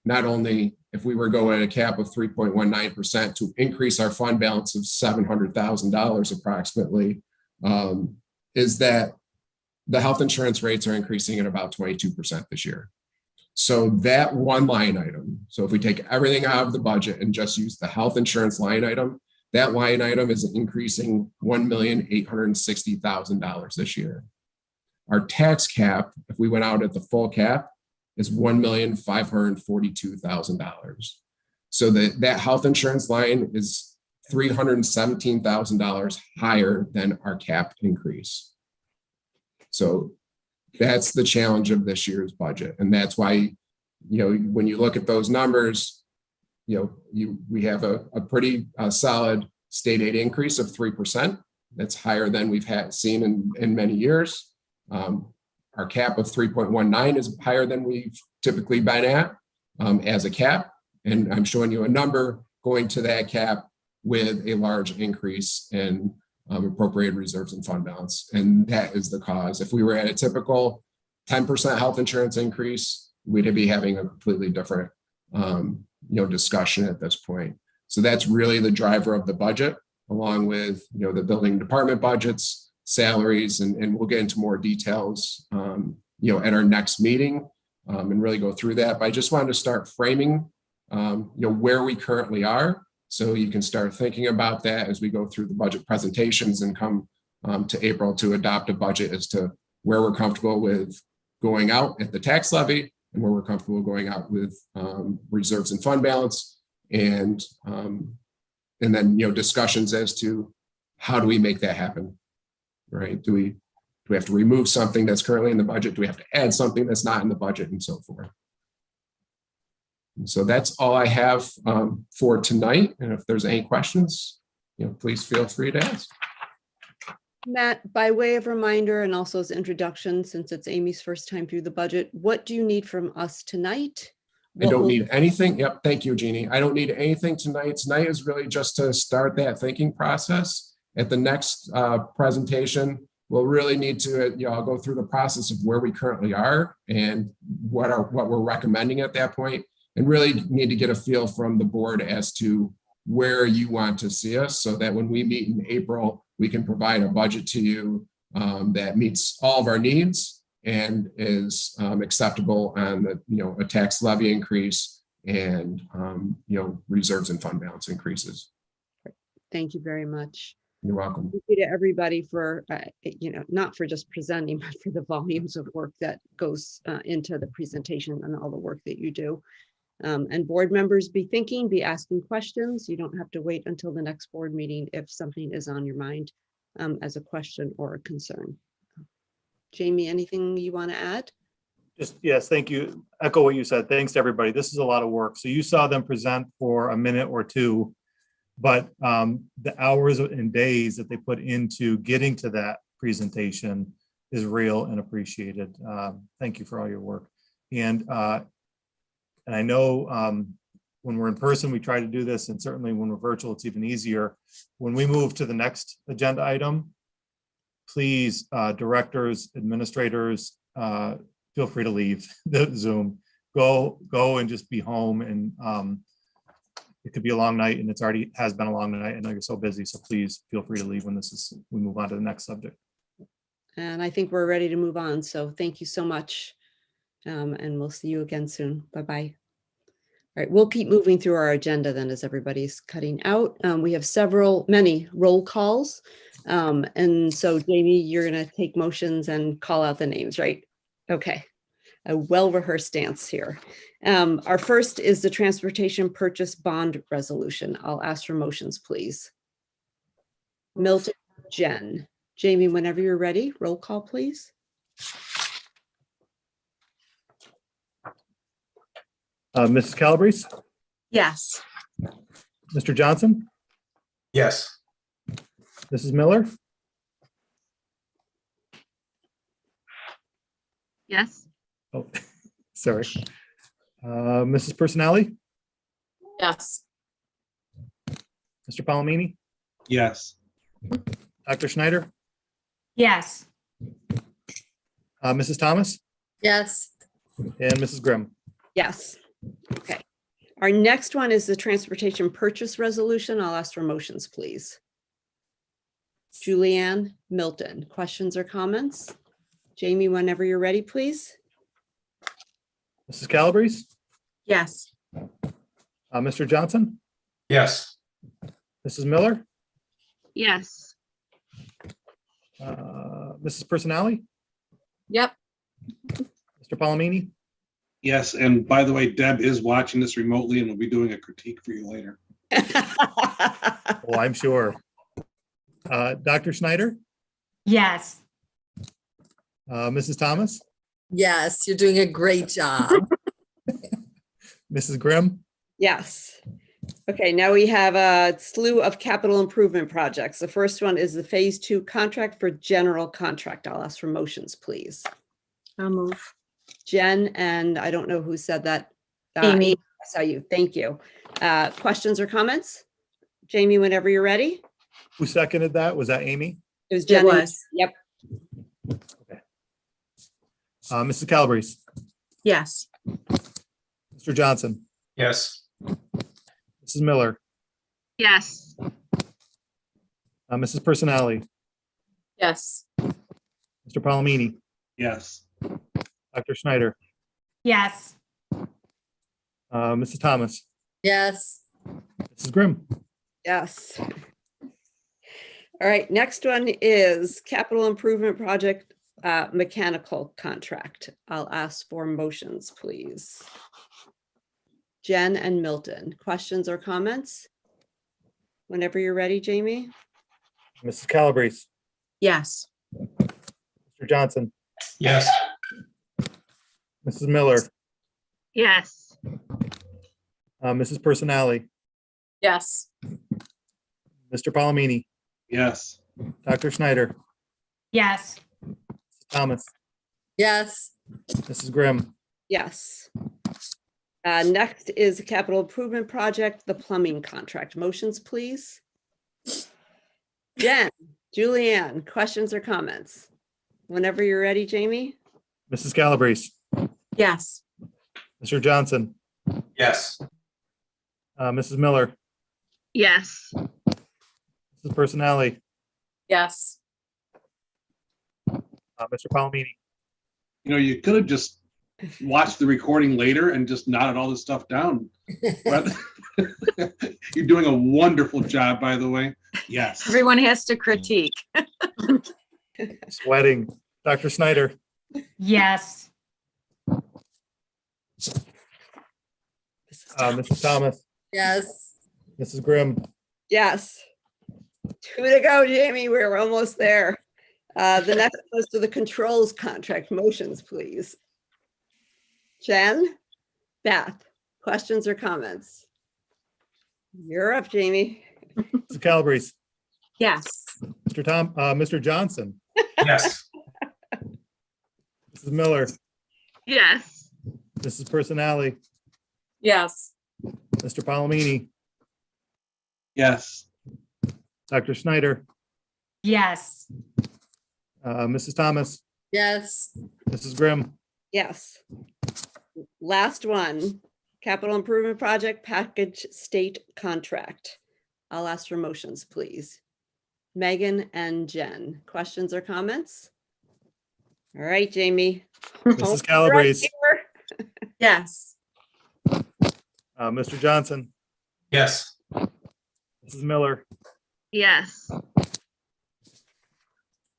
Speaker 15: not only if we were going at a cap of 3.19% to increase our fund balance of $700,000 approximately, is that the health insurance rates are increasing at about 22% this year. So that one line item, so if we take everything out of the budget and just use the health insurance line item, that line item is increasing $1,860,000 this year. Our tax cap, if we went out at the full cap, is $1,542,000. So that health insurance line is $317,000 higher than our cap increase. So that's the challenge of this year's budget. And that's why, when you look at those numbers, we have a pretty solid state aid increase of 3%. That's higher than we've seen in many years. Our cap of 3.19 is higher than we've typically been at as a cap. And I'm showing you a number going to that cap with a large increase in appropriated reserves and fund balance. And that is the cause. If we were at a typical 10% health insurance increase, we'd be having a completely different discussion at this point. So that's really the driver of the budget, along with the building department budgets, salaries, and we'll get into more details at our next meeting and really go through that. But I just wanted to start framing where we currently are, so you can start thinking about that as we go through the budget presentations and come to April to adopt a budget as to where we're comfortable with going out at the tax levy and where we're comfortable going out with reserves and fund balance, and then discussions as to how do we make that happen, right? Do we have to remove something that's currently in the budget? Do we have to add something that's not in the budget, and so forth? And so that's all I have for tonight. And if there's any questions, please feel free to ask.
Speaker 1: Matt, by way of reminder and also as introduction, since it's Amy's first time through the budget, what do you need from us tonight?
Speaker 15: I don't need anything. Yep. Thank you, Jeannie. I don't need anything tonight. Tonight is really just to start that thinking process. At the next presentation, we'll really need to, I'll go through the process of where we currently are and what we're recommending at that point, and really need to get a feel from the board as to where you want to see us, so that when we meet in April, we can provide a budget to you that meets all of our needs and is acceptable on the, a tax levy increase and, reserves and fund balance increases.
Speaker 1: Thank you very much.
Speaker 15: You're welcome.
Speaker 1: Thank you to everybody for, not for just presenting, but for the volumes of work that goes into the presentation and all the work that you do. And board members, be thinking, be asking questions. You don't have to wait until the next board meeting if something is on your mind as a question or a concern. Jamie, anything you want to add?
Speaker 2: Just, yes, thank you. Echo what you said. Thanks to everybody. This is a lot of work. So you saw them present for a minute or two, but the hours and days that they put into getting to that presentation is real and appreciated. Thank you for all your work. And I know when we're in person, we try to do this, and certainly when we're virtual, it's even easier. When we move to the next agenda item, please, directors, administrators, feel free to leave the Zoom. Go and just be home. And it could be a long night, and it's already has been a long night. I know you're so busy, so please feel free to leave when we move on to the next subject.
Speaker 1: And I think we're ready to move on. So thank you so much. And we'll see you again soon. Bye-bye. All right, we'll keep moving through our agenda then as everybody's cutting out. We have many roll calls. And so Jamie, you're gonna take motions and call out the names, right? Okay, a well-rehearsed dance here. Our first is the transportation purchase bond resolution. I'll ask for motions, please. Milton, Jen. Jamie, whenever you're ready, roll call, please.
Speaker 2: Mrs. Calabrese?
Speaker 4: Yes.
Speaker 2: Mr. Johnson?
Speaker 5: Yes.
Speaker 2: Mrs. Miller?
Speaker 6: Yes.
Speaker 2: Oh, sorry. Mrs. Personali,
Speaker 13: Yes.
Speaker 2: Mr. Palomini,
Speaker 14: Yes.
Speaker 2: Dr. Schneider,
Speaker 16: Yes.
Speaker 2: Mrs. Thomas,
Speaker 12: Yes.
Speaker 2: and Mrs. Grimm.
Speaker 1: Yes. Okay. Our next one is the transportation purchase resolution. I'll ask for motions, please. Julianne, Milton, questions or comments? Jamie, whenever you're ready, please.
Speaker 2: Mrs. Calabrese,
Speaker 13: Yes.
Speaker 2: Mr. Johnson,
Speaker 22: Yes.
Speaker 2: Mrs. Miller,
Speaker 6: Yes.
Speaker 2: Mrs. Personali,
Speaker 13: Yep.
Speaker 2: Mr. Palomini,
Speaker 14: Yes. And by the way, Deb is watching this remotely and will be doing a critique for you later.
Speaker 2: oh, I'm sure. Dr. Schneider,
Speaker 16: Yes.
Speaker 2: Mrs. Thomas,
Speaker 12: Yes, you're doing a great job.
Speaker 2: Mrs. Grimm,
Speaker 1: Yes. Okay, now we have a slew of capital improvement projects. The first one is the Phase 2 contract for general contract. I'll ask for motions, please.
Speaker 13: I'll move.
Speaker 1: Jen, and I don't know who said that.
Speaker 13: Amy.
Speaker 1: I saw you. Thank you. Questions or comments? Jamie, whenever you're ready.
Speaker 2: who seconded that? Was that Amy?
Speaker 1: It was Jen.
Speaker 13: was.
Speaker 1: Yep.
Speaker 2: Mrs. Calabrese,
Speaker 13: Yes.
Speaker 2: Mr. Johnson,
Speaker 22: Yes.
Speaker 2: Mrs. Miller,
Speaker 6: Yes.
Speaker 2: Mrs. Personali,
Speaker 13: Yes.
Speaker 2: Mr. Palomini,
Speaker 14: Yes.
Speaker 2: Dr. Schneider,
Speaker 16: Yes.
Speaker 2: Mrs. Thomas,
Speaker 12: Yes.
Speaker 2: Mrs. Grimm.
Speaker 1: Yes. All right, next one is capital improvement project mechanical contract. I'll ask for motions, please. Jen and Milton, questions or comments? Whenever you're ready, Jamie.
Speaker 2: Mrs. Calabrese,
Speaker 13: Yes.
Speaker 2: Mr. Johnson,
Speaker 22: Yes.
Speaker 2: Mrs. Miller,
Speaker 6: Yes.
Speaker 2: Mrs. Personali,
Speaker 13: Yes.
Speaker 2: Mr. Palomini,
Speaker 14: Yes.
Speaker 2: Dr. Schneider,
Speaker 16: Yes.
Speaker 2: Mrs. Thomas,
Speaker 12: Yes.
Speaker 2: Mrs. Grimm.
Speaker 1: Yes. Next is a capital improvement project, the plumbing contract. Motions, please. Jen, Julianne, questions or comments? Whenever you're ready, Jamie.
Speaker 2: Mrs. Calabrese,
Speaker 13: Yes.
Speaker 2: Mr. Johnson,
Speaker 22: Yes.
Speaker 2: Mrs. Miller,
Speaker 6: Yes.
Speaker 2: Mrs. Personali,
Speaker 13: Yes.
Speaker 2: Mr. Palomini.
Speaker 14: You know, you could have just watched the recording later and just noted all this stuff down. But you're doing a wonderful job, by the way. Yes.
Speaker 13: Everyone has to critique.
Speaker 2: Sweating. Dr. Schneider,
Speaker 16: Yes.
Speaker 2: Mrs. Thomas,
Speaker 12: Yes.
Speaker 2: Mrs. Grimm.
Speaker 1: Yes. 2 to go, Jamie. We're almost there. The next goes to the controls contract. Motions, please. Jen, Beth, questions or comments? You're up, Jamie.
Speaker 2: Mrs. Calabrese,
Speaker 13: Yes.
Speaker 2: Mr. Johnson,
Speaker 22: Yes.
Speaker 2: Mrs. Miller,
Speaker 6: Yes.
Speaker 2: Mrs. Personali,
Speaker 13: Yes.
Speaker 2: Mr. Palomini,
Speaker 14: Yes.
Speaker 2: Dr. Schneider,
Speaker 16: Yes.
Speaker 2: Mrs. Thomas,
Speaker 12: Yes.
Speaker 2: Mrs. Grimm.
Speaker 1: Yes. Last one, capital improvement project package state contract. I'll ask for motions, please. Megan and Jen, questions or comments? All right, Jamie.
Speaker 2: Mrs. Calabrese,
Speaker 13: Yes.
Speaker 2: Mr. Johnson,
Speaker 22: Yes.
Speaker 2: Mrs. Miller,
Speaker 6: Yes.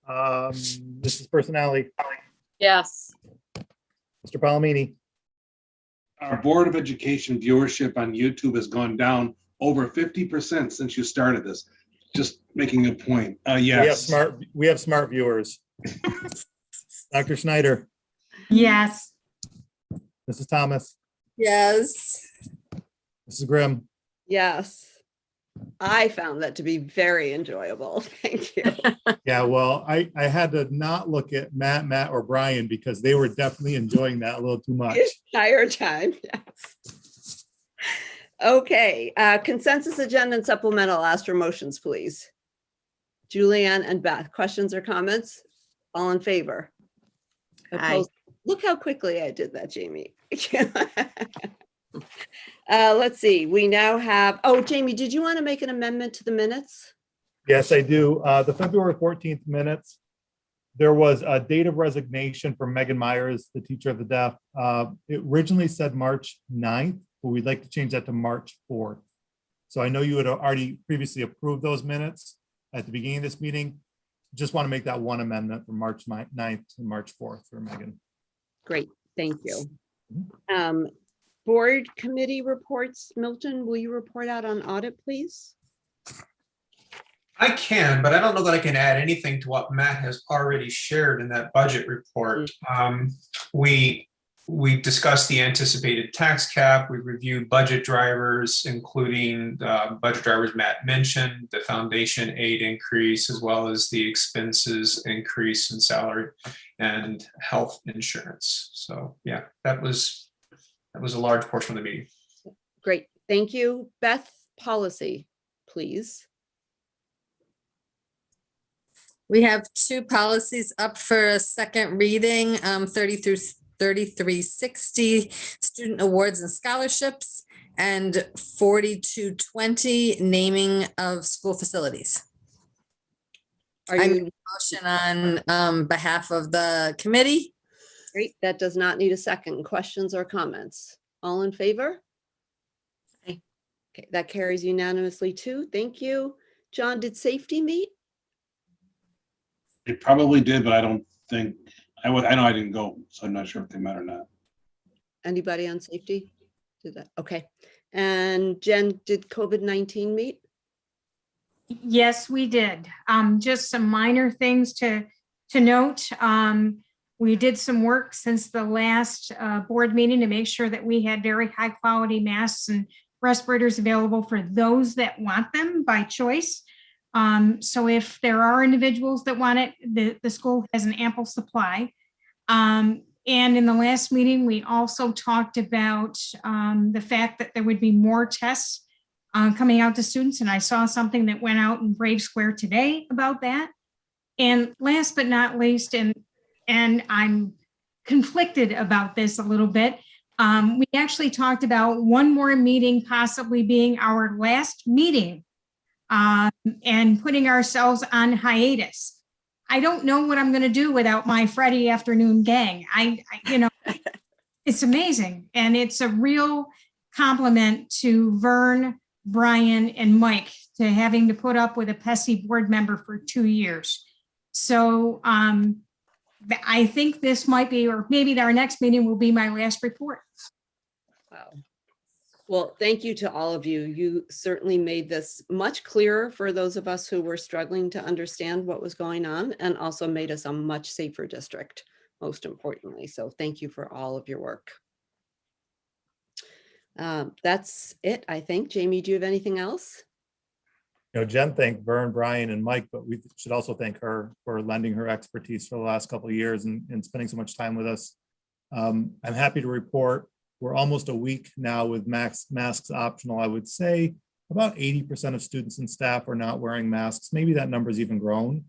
Speaker 2: Mrs. Personali,
Speaker 13: Yes.
Speaker 2: Mr. Palomini.
Speaker 14: Our Board of Education viewership on YouTube has gone down over 50% since you started this. Just making a point. Yes.
Speaker 2: We have smart viewers. Dr. Schneider,
Speaker 16: Yes.
Speaker 2: Mrs. Thomas,
Speaker 12: Yes.
Speaker 2: Mrs. Grimm,
Speaker 1: Yes. I found that to be very enjoyable. Thank you.
Speaker 2: Yeah, well, I had to not look at Matt, or Brian because they were definitely enjoying that a little too much.
Speaker 1: The entire time, yes. Okay, consensus agenda and supplemental. Ask for motions, please. Julianne and Beth, questions or comments? All in favor? Opposed? Look how quickly I did that, Jamie. Let's see, we now have, oh, Jamie, did you want to make an amendment to the minutes?
Speaker 2: Yes, I do. The February 14th minutes, there was a date of resignation from Megan Myers, the teacher of the deaf. It originally said March 9th, but we'd like to change that to March 4th. So I know you had already previously approved those minutes at the beginning of this meeting. Just want to make that one amendment from March 9th to March 4th for Megan.
Speaker 1: Great, thank you. Board committee reports. Milton, will you report out on audit, please?
Speaker 4: I can, but I don't know that I can add anything to what Matt has already shared in that budget report. We discussed the anticipated tax cap. We reviewed budget drivers, including the budget drivers Matt mentioned, the foundation aid increase, as well as the expenses increase in salary and health insurance. So yeah, that was a large portion of the meeting.
Speaker 1: Great, thank you. Beth, policy, please.
Speaker 12: We have two policies up for a second reading, 30 through 3360, student awards and scholarships, and 4220, naming of school facilities.
Speaker 1: Are
Speaker 12: I
Speaker 1: you
Speaker 12: make a motion on behalf of the committee?
Speaker 1: Great, that does not need a second. Questions or comments? All in favor? Okay, that carries unanimously too. Thank you. John, did safety meet?
Speaker 14: It probably did, but I don't think, I know I didn't go, so I'm not sure if they met or not.
Speaker 1: Anybody on safety? Did that? Okay. And Jen, did COVID-19 meet?
Speaker 5: Yes, we did. Just some minor things to note. We did some work since the last board meeting to make sure that we had very high quality masks and respirators available for those that want them by choice. So if there are individuals that want it, the school has an ample supply. And in the last meeting, we also talked about the fact that there would be more tests coming out to students. And I saw something that went out in Brave Square today about that. And last but not least, and I'm conflicted about this a little bit, we actually talked about one more meeting possibly being our last meeting and putting ourselves on hiatus. I don't know what I'm going to do without my Friday afternoon gang. It's amazing. And it's a real compliment to Vern, Brian, and Mike to having to put up with a pesky board member for 2 years. So I think this might be, or maybe our next meeting will be my last report.
Speaker 1: Wow. Well, thank you to all of you. You certainly made this much clearer for those of us who were struggling to understand what was going on, and also made us a much safer district, most importantly. So thank you for all of your work. That's it, I think. Jamie, do you have anything else?
Speaker 2: Jen thanked Vern, Brian, and Mike, but we should also thank her for lending her expertise for the last couple of years and spending so much time with us. I'm happy to report we're almost a week now with masks optional. I would say about 80% of students and staff are not wearing masks. Maybe that number's even grown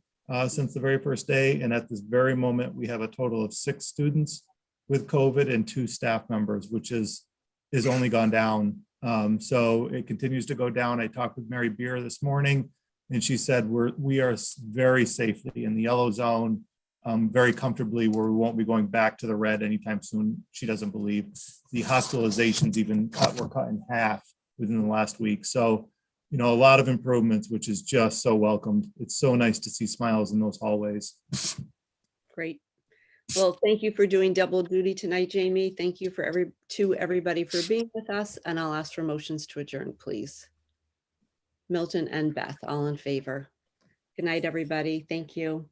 Speaker 2: since the very first day. And at this very moment, we have a total of 6 students with COVID and 2 staff members, which is only gone down. So it continues to go down. I talked with Mary Beer this morning, and she said we are very safely in the yellow zone, very comfortably, where we won't be going back to the red anytime soon. She doesn't believe. The hospitalizations even were cut in half within the last week. So, a lot of improvements, which is just so welcomed. It's so nice to see smiles in those hallways.
Speaker 1: Great. Well, thank you for doing double duty tonight, Jamie. Thank you to everybody for being with us. And I'll ask for motions to adjourn, please. Milton and Beth, all in favor. Good night, everybody. Thank you.